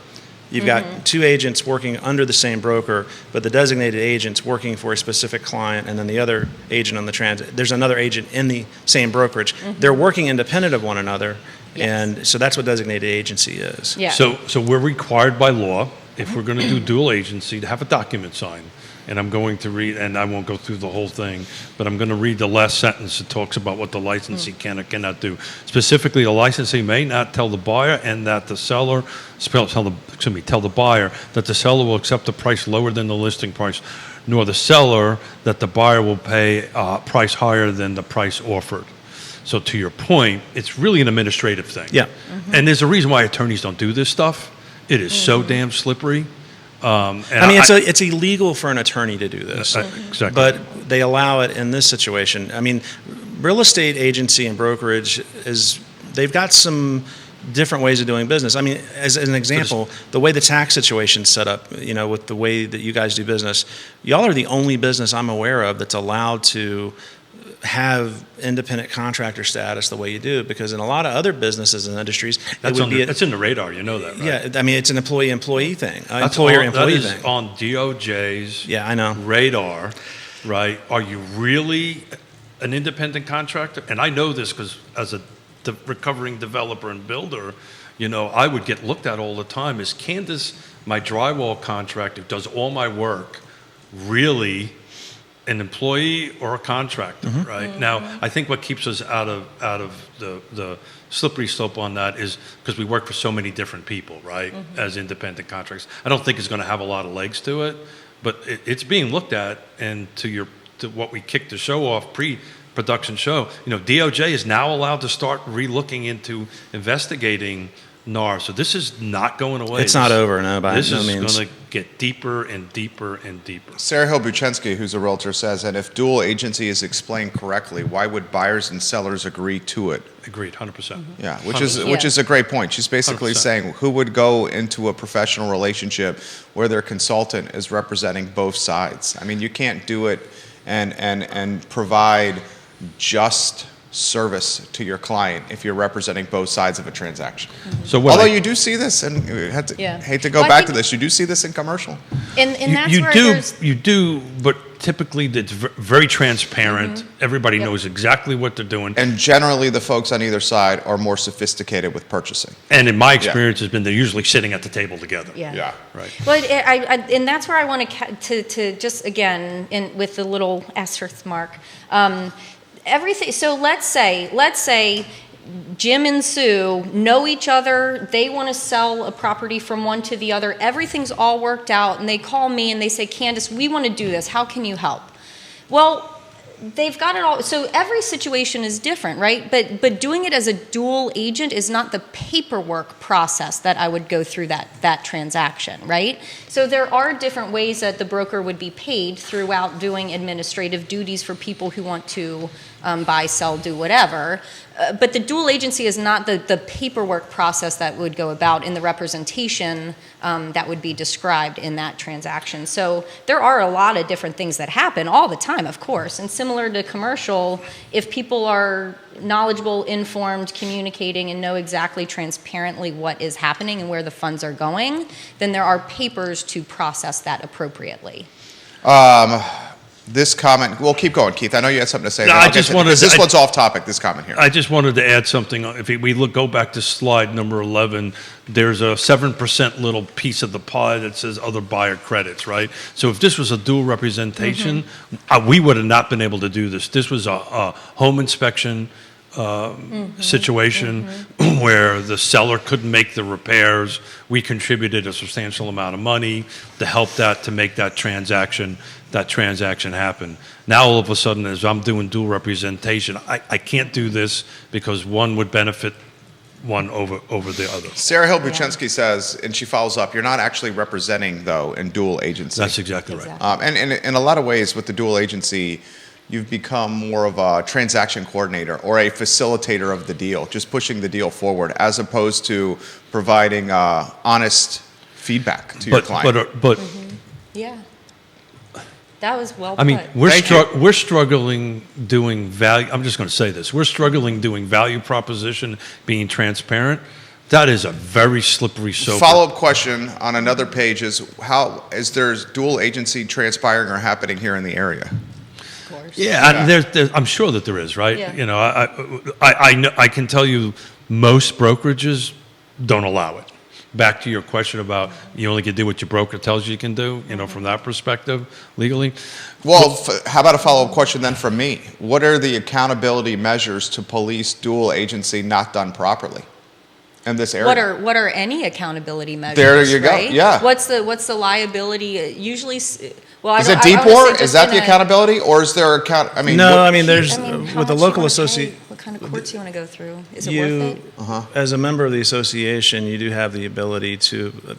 You've got two agents working under the same broker, but the designated agent's working for a specific client, and then the other agent on the transit, there's another agent in the same brokerage. They're working independent of one another, and so that's what designated agency is. Yeah. So we're required by law, if we're going to do dual agency, to have a document signed. And I'm going to read, and I won't go through the whole thing, but I'm going to read the last sentence that talks about what the licensee can or cannot do. Specifically, the licensee may not tell the buyer and that the seller, tell the buyer that the seller will accept a price lower than the listing price, nor the seller that the buyer will pay a price higher than the price offered. So to your point, it's really an administrative thing. Yeah. And there's a reason why attorneys don't do this stuff. It is so damn slippery. And I mean, it's illegal for an attorney to do this, exactly. but they allow it in this situation. I mean, real estate agency and brokerage they've got some different ways of doing business. I mean, as an example, the way the tax situation's set up, with the way that you guys do business, y'all are the only business I'm aware of that's allowed to have independent contractor status the way you do, because in a lot of other businesses and industries, that's in the radar. You know that, right? Yeah, I mean, it's an employee-employee thing, That is on DOJ's radar, right? Are you really an independent contractor? And I know this because as a recovering developer and builder, I would get looked at all the time. Is Candice, my drywall contractor, does all my work, really an employee or a contractor, right? Now, I think what keeps us out of the slippery slope on that is because we work for so many different people, right, as independent contractors. I don't think it's going to have a lot of legs to it, but it's being looked at. And to what we kicked the show off, pre-production show, DOJ is now allowed to start re-looking into investigating NAR. So this is not going away. It's not over, no, by no means. This is going to get deeper and deeper and deeper. Sarah Hill-Buchensky, who's a realtor, says that if dual agency is explained correctly, why would buyers and sellers agree to it? Agreed, 100%. Yeah, which is a great point. She's basically 100%. saying who would go into a professional relationship where their consultant is representing both sides. I mean, you can't do it and provide just service to your client if you're representing both sides of a transaction. So what Although I- you do see this, and Yeah. hate to go Well, I back to think- this, you do see this in commercial. And that's you where do, there's. you do, but typically it's very transparent. Everybody Yep. knows exactly what they're doing. And generally, the folks on either side are more sophisticated with purchasing. And in my experience has been they're usually sitting at the table together. Yeah. Right. Well, and that's where I want to just again, with the little asterisk mark, everything. So let's say Jim and Sue know each other. They want to sell a property from one to the other. Everything's all worked out, and they call me and they say, "Candice, we want to do this. How can you help?" Well, they've got it all. So every situation is different, right? But doing it as a dual agent is not the paperwork process that I would go through that transaction, right? So there are different ways that the broker would be paid throughout doing administrative duties for people who want to buy, sell, do whatever. But the dual agency is not the paperwork process that would go about in the representation that would be described in that transaction. So there are a lot of different things that happen all the time, of course. And similar to commercial, if people are knowledgeable, informed, communicating, and know exactly transparently what is happening and where the funds are going, then there are papers to process that appropriately. This comment, well, keep going, Keith. I know you had something to say. No, then I I'll get just to- wanted because to- this I- one's off topic, this comment here. I just wanted to add something. If we go back to slide number 11, there's a 7% little piece of the pie that says other buyer credits, right? So if this was a dual representation, we would have not been able to do this. This was a home inspection situation where the seller couldn't make the repairs. We contributed a substantial amount of money to help to make that transaction happen. Now all of a sudden, as I'm doing dual representation, I can't do this because one would benefit one over the other. Sarah Hill Buchensky says, and she follows up, you're not actually representing, though, in dual agency. That's exactly right. Exactly. And in a lot of ways, with the dual agency, you've become more of a transaction coordinator or a facilitator of the deal, just pushing the deal forward, as opposed to providing honest feedback to your client. But Yeah. That was well put. I mean, Thank you. we're struggling doing value. I'm just going to say this. We're struggling doing value proposition, being transparent. That is a very slippery slope. Follow-up question on another page is, how is there dual agency transpiring or happening here in the area? Of course. Yeah, and I'm sure that there is, right? Yeah. You know, I know, I can tell you most brokerages don't allow it. Back to your question about you only can do what your broker tells you can do, you know, from that perspective, legally. Well, how about a follow-up question then from me? What are the accountability measures to police dual agency not done properly in this area? What are any accountability measures? There you go, right? yeah. What's the liability? Usually, well, I Is don't, it I wanna say DPOR? just Is that in the a- accountability, or is there account? I mean, No, what- I mean, there's, I mean, how with the much local you wanna pay? association, What kind of courts you want to go through? Is it worth it? as a member of the association, you do have the ability to,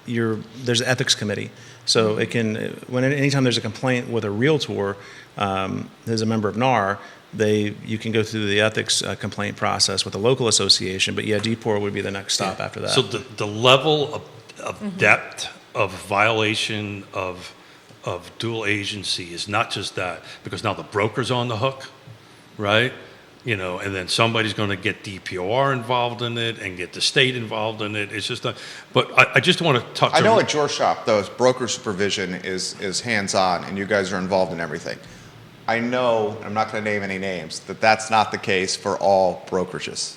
there's an ethics committee. So it can, anytime there's a complaint with a realtor, as a member of NAR, you can go through the ethics complaint process with the local association, but yeah, DPOR would be the next stop after that. So the level of depth of violation of dual agency is not just that, because now the broker's on the hook, right? You know, and then somebody's going to get DPOR involved in it and get the state involved in it. It's just but I just want to touch I know on, at your shop, though, broker supervision is hands-on, and you guys are involved in everything. I know, and I'm not going to name any names, that's not the case for all brokerages.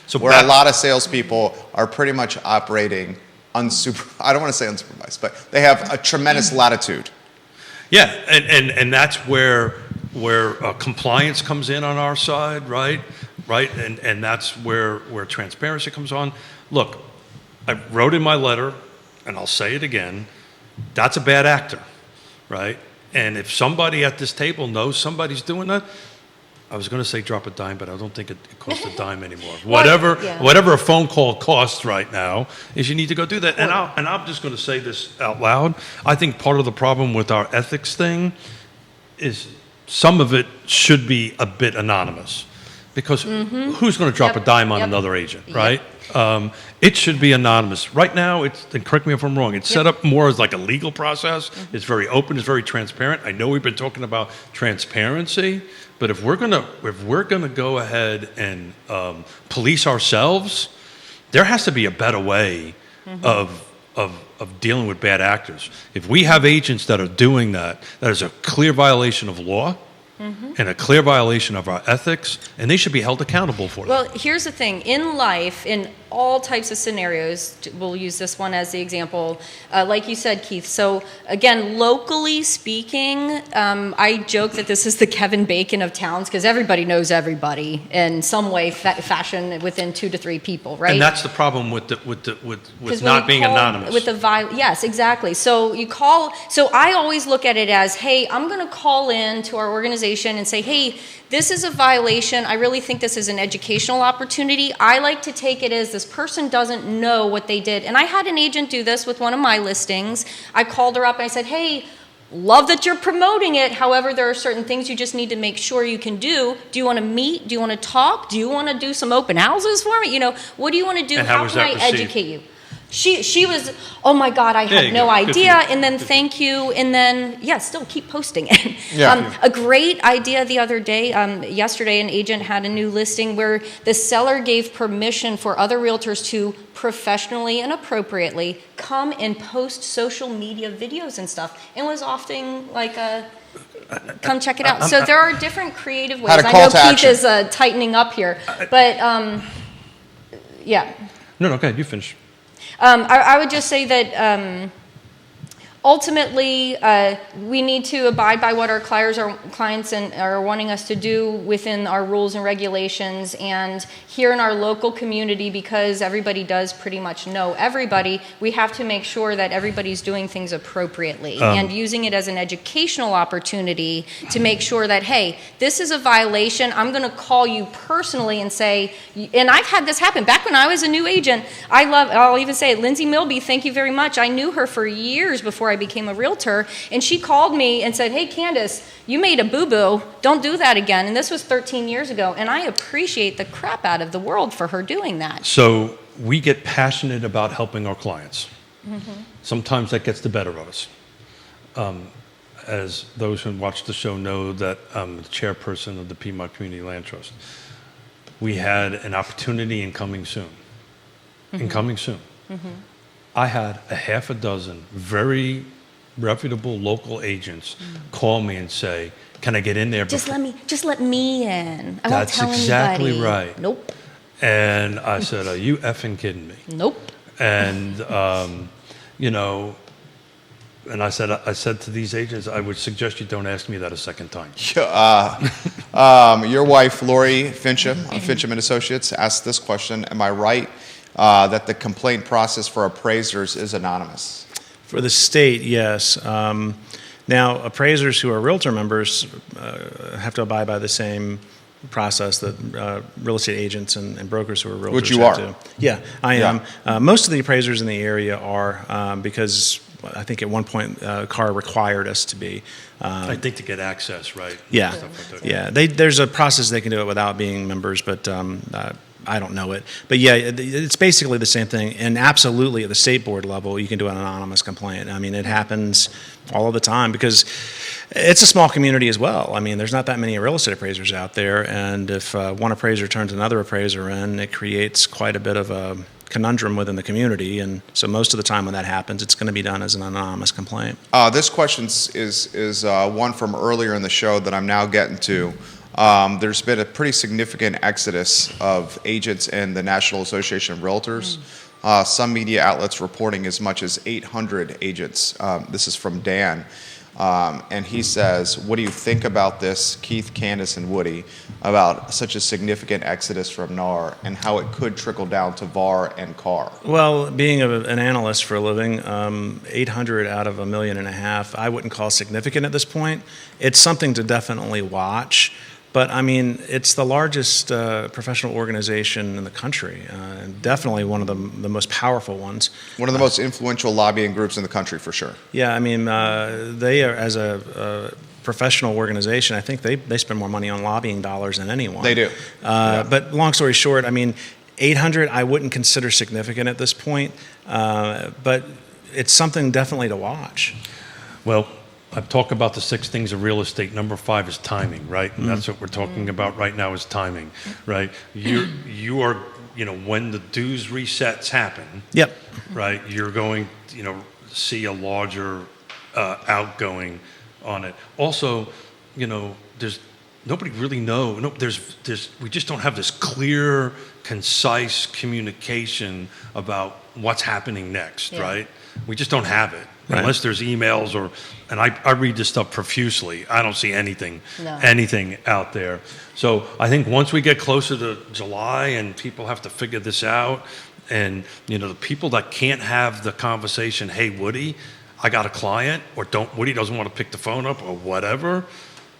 so Where back- a lot of salespeople are pretty much operating I don't want to say unsupervised, but they have a tremendous latitude. Yeah, and that's where compliance comes in on our side, right? And that's where transparency comes on. Look, I wrote in my letter, and I'll say it again, that's a bad actor, right? And if somebody at this table knows somebody's doing that, I was going to say drop a dime, but I don't think it costs a dime anymore. Whatever a phone call costs right now is you need to go do that. And I'm just going to say this out loud. I think part of the problem with our ethics thing is some of it should be a bit anonymous, because who's going to drop a dime on another agent, right? It should be anonymous. Right now, and correct me if I'm wrong, it's set up more as like a legal process. It's very open, it's very transparent. I know we've been talking about transparency, but if we're gonna go ahead and police ourselves, there has to be a better way of dealing with bad actors. If we have agents that are doing that is a clear violation of law and a clear violation of our ethics, and they should be held accountable for that. Well, here's the thing. In life, in all types of scenarios, we'll use this one as the example, like you said, Keith. So again, locally speaking, I joke that this is the Kevin Bacon of towns because everybody knows everybody in some way, fashion, within 2 to 3 people, right? And that's the problem with not being anonymous. Yes, exactly. So you call. So I always look at it as, hey, I'm going to call in to our organization and say, hey, this is a violation. I really think this is an educational opportunity. I like to take it as this person doesn't know what they did. And I had an agent do this with one of my listings. I called her up and I said, hey, love that you're promoting it. However, there are certain things you just need to make sure you can do. Do you want to meet? Do you want to talk? Do you want to do some open houses for me? What do you want to do? And how can I educate you? She was, oh my God, I had no idea, and then thank you, and then, still keep posting it. Yeah. A great idea the other day, yesterday, an agent had a new listing where the seller gave permission for other realtors to professionally and appropriately come and post social media videos and stuff, and was offering like a, come check it out. So there are different creative ways. Had a I call know to Keith action. is tightening up here, but yeah. No, go ahead, you finish. I would just say that ultimately we need to abide by what our clients are wanting us to do within our rules and regulations. And here in our local community, because everybody does pretty much know everybody, we have to make sure that everybody's doing things appropriately and using it as an educational opportunity to make sure that, hey, this is a violation. I'm going to call you personally and say, and I've had this happen. Back when I was a new agent, I'll even say it, Lindsay Milby, thank you very much. I knew her for years before I became a realtor, and she called me and said, hey, Candice, you made a boo-boo. Don't do that again. And this was 13 years ago, and I appreciate the crap out of the world for her doing that. So we get passionate about helping our clients. Sometimes that gets the better of us. As those who watch the show know that I'm the chairperson of the Piedmont Community Land Trust. We had an opportunity in coming soon. I had a half a dozen very reputable local agents call me and say, can I get in there? Just let me in. I won't That's tell exactly anybody. right. Nope. And I said, are you effing kidding me? Nope. And, and I said to these agents, I would suggest you don't ask me that a second time. Your wife, Lori Fincham, of Fincham and Associates, asked this question: am I right that the complaint process for appraisers is anonymous? For the state, yes. Now, appraisers who are realtor members have to abide by the same process that real estate agents and brokers who are realtors Which you have are. to. Yeah, I am. Most of the appraisers in the area are because I think at one point CAR required us to be. I think to get access, right? Yeah, Stuff like that. yeah. There's a process they can do it without being members, but I don't know it. But yeah, it's basically the same thing. And absolutely at the state board level, you can do an anonymous complaint. I mean, it happens all of the time because it's a small community as well. I mean, there's not that many real estate appraisers out there. And if one appraiser turns another appraiser in, it creates quite a bit of a conundrum within the community. And so most of the time when that happens, it's going to be done as an anonymous complaint. This question is one from earlier in the show that I'm now getting to. There's been a pretty significant exodus of agents in the National Association of Realtors. Some media outlets reporting as much as 800 agents. This is from Dan. And he says, what do you think about this, Keith, Candice, and Woody, about such a significant exodus from NAR and how it could trickle down to VAR and CAR? Well, being an analyst for a living, 800 out of 1.5 million, I wouldn't call significant at this point. It's something to definitely watch. But I mean, it's the largest professional organization in the country, and definitely one of the most powerful ones. One of the most influential lobbying groups in the country, for sure. Yeah, I mean, they are, as a professional organization, I think they spend more money on lobbying dollars than anyone. They do. But long story short, I mean, 800 I wouldn't consider significant at this point, but it's something definitely to watch. Well, I've talked about the 6 things of real estate. Number 5 is timing, right? And that's what we're talking about right now is timing, right? You are, when the dues resets happen, Yep. right, you're going, see a larger outgoing on it. Also, there's nobody really know. No, we just don't have this clear, concise communication about what's happening next, right? We just don't have it. Right. Unless there's emails and I read this stuff profusely. I don't see anything out there. So I think once we get closer to July and people have to figure this out, and the people that can't have the conversation, hey Woody, I got a client, or Woody doesn't want to pick the phone up, or whatever.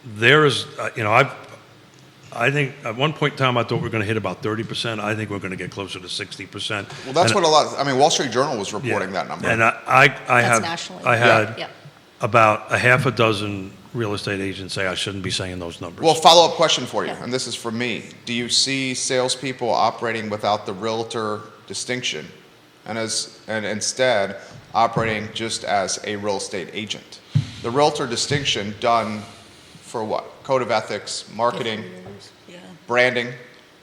There is, I think at one point in time I thought we were going to hit about 30%. I think we're going to get closer to 60%. Well, that's what Wall Street Journal was reporting that number. And I had about a half a dozen real estate agents say I shouldn't be saying those numbers. Well, follow-up question for you, and this is for me. Do you see salespeople operating without the realtor distinction and instead operating just as a real estate agent? The realtor distinction done for what? Code of ethics, marketing, branding.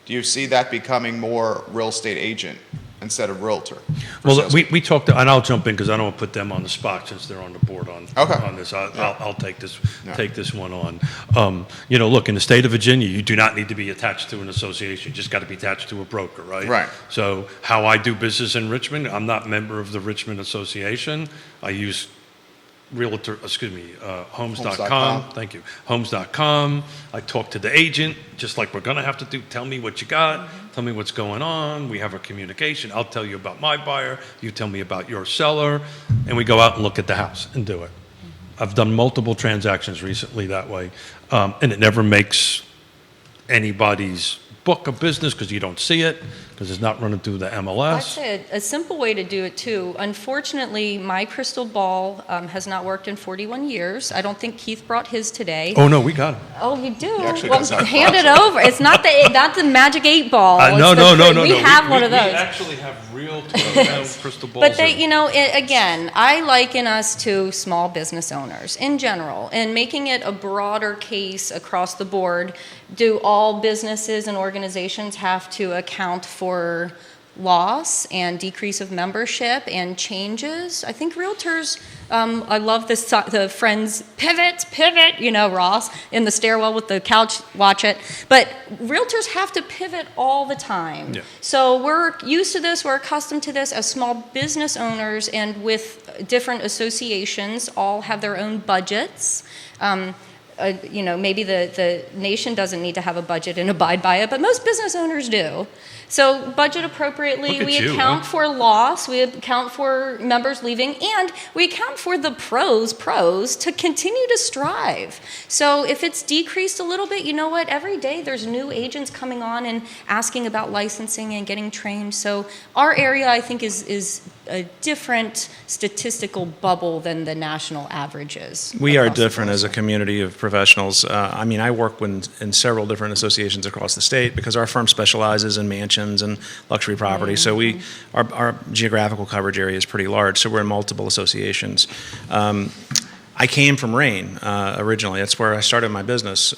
Do you see that becoming more real estate agent instead of realtor? Well, we talked, and I'll jump in because I don't want to put them on the spot since they're on the board on this. I'll take this one on. Look, in the state of Virginia, you do not need to be attached to an association. You just got to be attached to a broker, right? Right. So how I do business in Richmond, I'm not a member of the Richmond Association. I use homes.com. Thank you. Homes.com. I talk to the agent, just like we're going to have to do. Tell me what you got. Tell me what's going on. We have a communication. I'll tell you about my buyer. You tell me about your seller. And we go out and look at the house and do it. I've done multiple transactions recently that way. And it never makes anybody's book of business because you don't see it, because it's not running through the MLS. I'd say a simple way to do it too. Unfortunately, my crystal ball has not worked in 41 years. I don't think Keith brought his today. Oh no, we got it. Oh, you do? Well, hand it over. It's not the magic 8 ball. No. We have one of those. We actually have real crystal balls. But again, I liken us to small business owners in general, and making it a broader case across the board. Do all businesses and organizations have to account for loss and decrease of membership and changes? I think realtors, I love the Friends pivot, Ross in the stairwell with the couch, watch it. But realtors have to pivot all the time. Yeah. So we're used to this, we're accustomed to this as small business owners, and with different associations, all have their own budgets. Maybe the nation doesn't need to have a budget and abide by it, but most business owners do. So budget appropriately, we account for loss, we account for members leaving, and we account for the pros to continue to strive. So if it's decreased a little bit, you know what? Every day there's new agents coming on and asking about licensing and getting trained. So our area, I think, is a different statistical bubble than the national averages. We are different as a community of professionals. I work in several different associations across the state because our firm specializes in mansions and luxury property. So our geographical coverage area is pretty large. So we're in multiple associations. I came from Rain originally. That's where I started my business.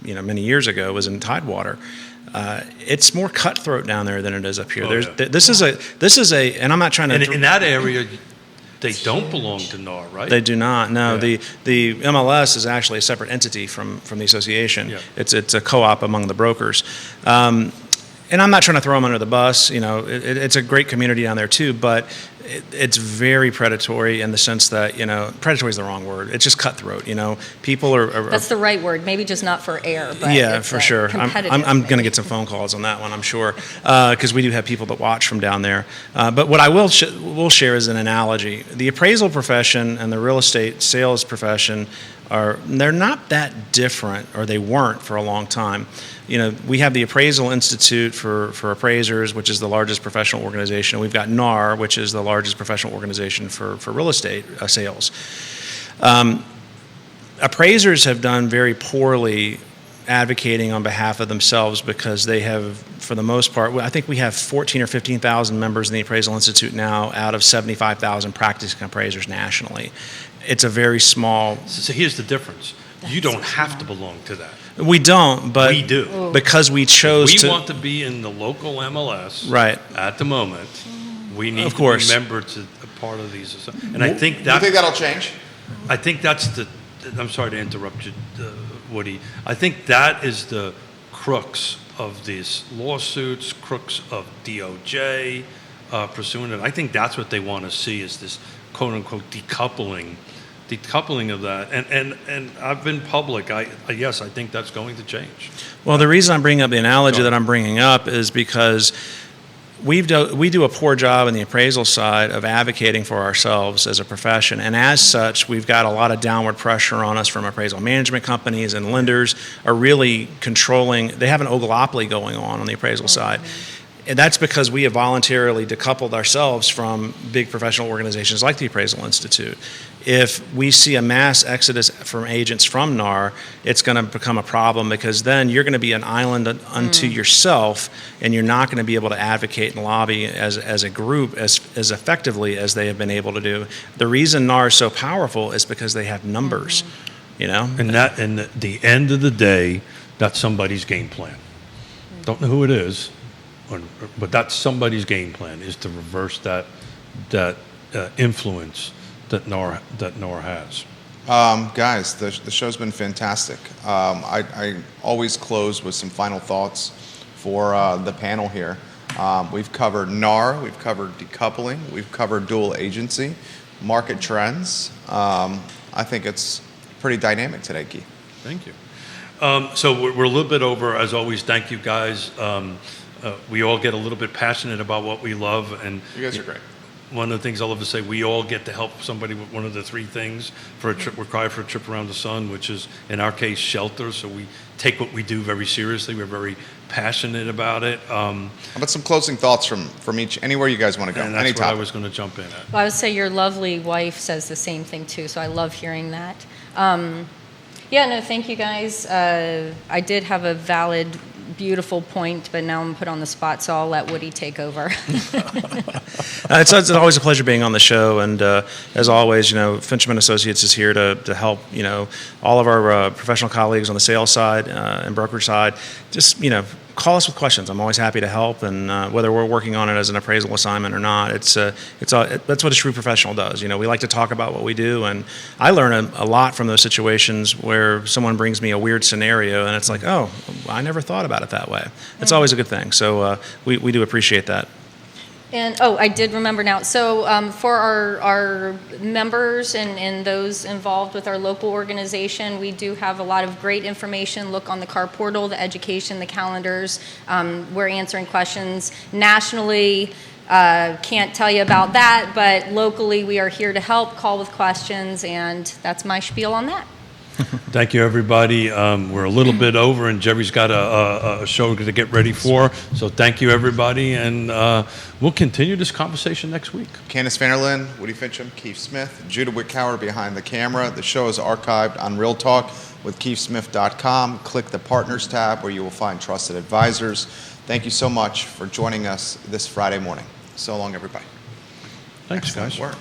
Many years ago. It was in Tidewater. It's more cutthroat down there than it is up here. This is a, and I'm not trying to. And in that area, they don't belong to NAR, right? They do not. No, the MLS is actually a separate entity from the association. Yeah. It's a co-op among the brokers. And I'm not trying to throw them under the bus. It's a great community down there too, but it's very predatory in the sense that, predatory is the wrong word. It's just cutthroat. People are that's the right word. Maybe just not for air. But yeah, for sure. I'm going to get some phone calls on that one, I'm sure, because we do have people that watch from down there. But what I will share is an analogy. The appraisal profession and the real estate sales profession they're not that different, or they weren't for a long time. We have the Appraisal Institute for appraisers, which is the largest professional organization. We've got NAR, which is the largest professional organization for real estate sales. Appraisers have done very poorly advocating on behalf of themselves because they have for the most part, I think we have 14 or 15,000 members in the Appraisal Institute now out of 75,000 practicing appraisers nationally. It's a very small. So here's the difference. You don't have to belong to that. We don't, but We do. because we chose We to. want to be in the local MLS Right. at the moment. We need Of course. to be member to a part of these. And I think You that think that'll change? I think that's the. I'm sorry to interrupt you, Woody. I think that is the crux of these lawsuits, crux of DOJ pursuing it. I think that's what they want to see is this quote unquote decoupling of that. And I've been public. Yes, I think that's going to change. Well, the reason I'm bringing up the analogy Sorry. that I'm bringing up is because we do a poor job in the appraisal side of advocating for ourselves as a profession, and as such, we've got a lot of downward pressure on us from appraisal management companies, and lenders are really controlling. They have an oligopoly going on the appraisal side. And that's because we have voluntarily decoupled ourselves from big professional organizations like the Appraisal Institute. If we see a mass exodus from agents from NAR, it's going to become a problem because then you're going to be an island unto yourself, and you're not going to be able to advocate and lobby as a group as effectively as they have been able to do. The reason NAR is so powerful is because they have numbers, you know? And that, in the end of the day, that's somebody's game plan. Don't know who it is, but that's somebody's game plan, is to reverse that influence that NAR has. Guys, the show's been fantastic. I always close with some final thoughts for the panel here. We've covered NAR, we've covered decoupling, we've covered dual agency, market trends. I think it's pretty dynamic today, Keith. Thank you. So we're a little bit over. As always, thank you guys. We all get a little bit passionate about what we love, and You guys are great. one of the things I love to say, we all get to help somebody with one of the three things for a trip. We're required for a trip around the sun, which is, in our case, shelter. So we take what we do very seriously. We're very passionate about it. How about some closing thoughts from each, anywhere you guys want to go? And Any that's what I topic. was going to jump in at. Well, I would say your lovely wife says the same thing too, so I love hearing that. Yeah, no, thank you guys. I did have a valid, beautiful point, but now I'm put on the spot, so I'll let Woody take over. It's always a pleasure being on the show, and as always, Fincham & Associates is here to help, all of our professional colleagues on the sales side and brokerage side. Just, call us with questions. I'm always happy to help, and whether we're working on it as an appraisal assignment or not, that's what a true professional does. We like to talk about what we do, and I learn a lot from those situations where someone brings me a weird scenario, and it's like, oh, I never thought about it that way. It's always a good thing. So we do appreciate that. And, I did remember now. So for our members and those involved with our local organization, we do have a lot of great information. Look on the CAR portal, the education, the calendars. We're answering questions nationally. Can't tell you about that, but locally we are here to help, call with questions, and that's my spiel on that. Thank you, everybody. We're a little bit over, and Jerry's got a show to get ready for. So thank you, everybody, and we'll continue this conversation next week. Candice Vanderlyn, Woody Fincham, Keith Smith, Judah Wickhauer behind the camera. The show is archived on Real Talk with KeithSmith.com. Click the Partners tab where you will find trusted advisors. Thank you so much for joining us this Friday morning. So long, everybody. Thanks, Excellent guys. work.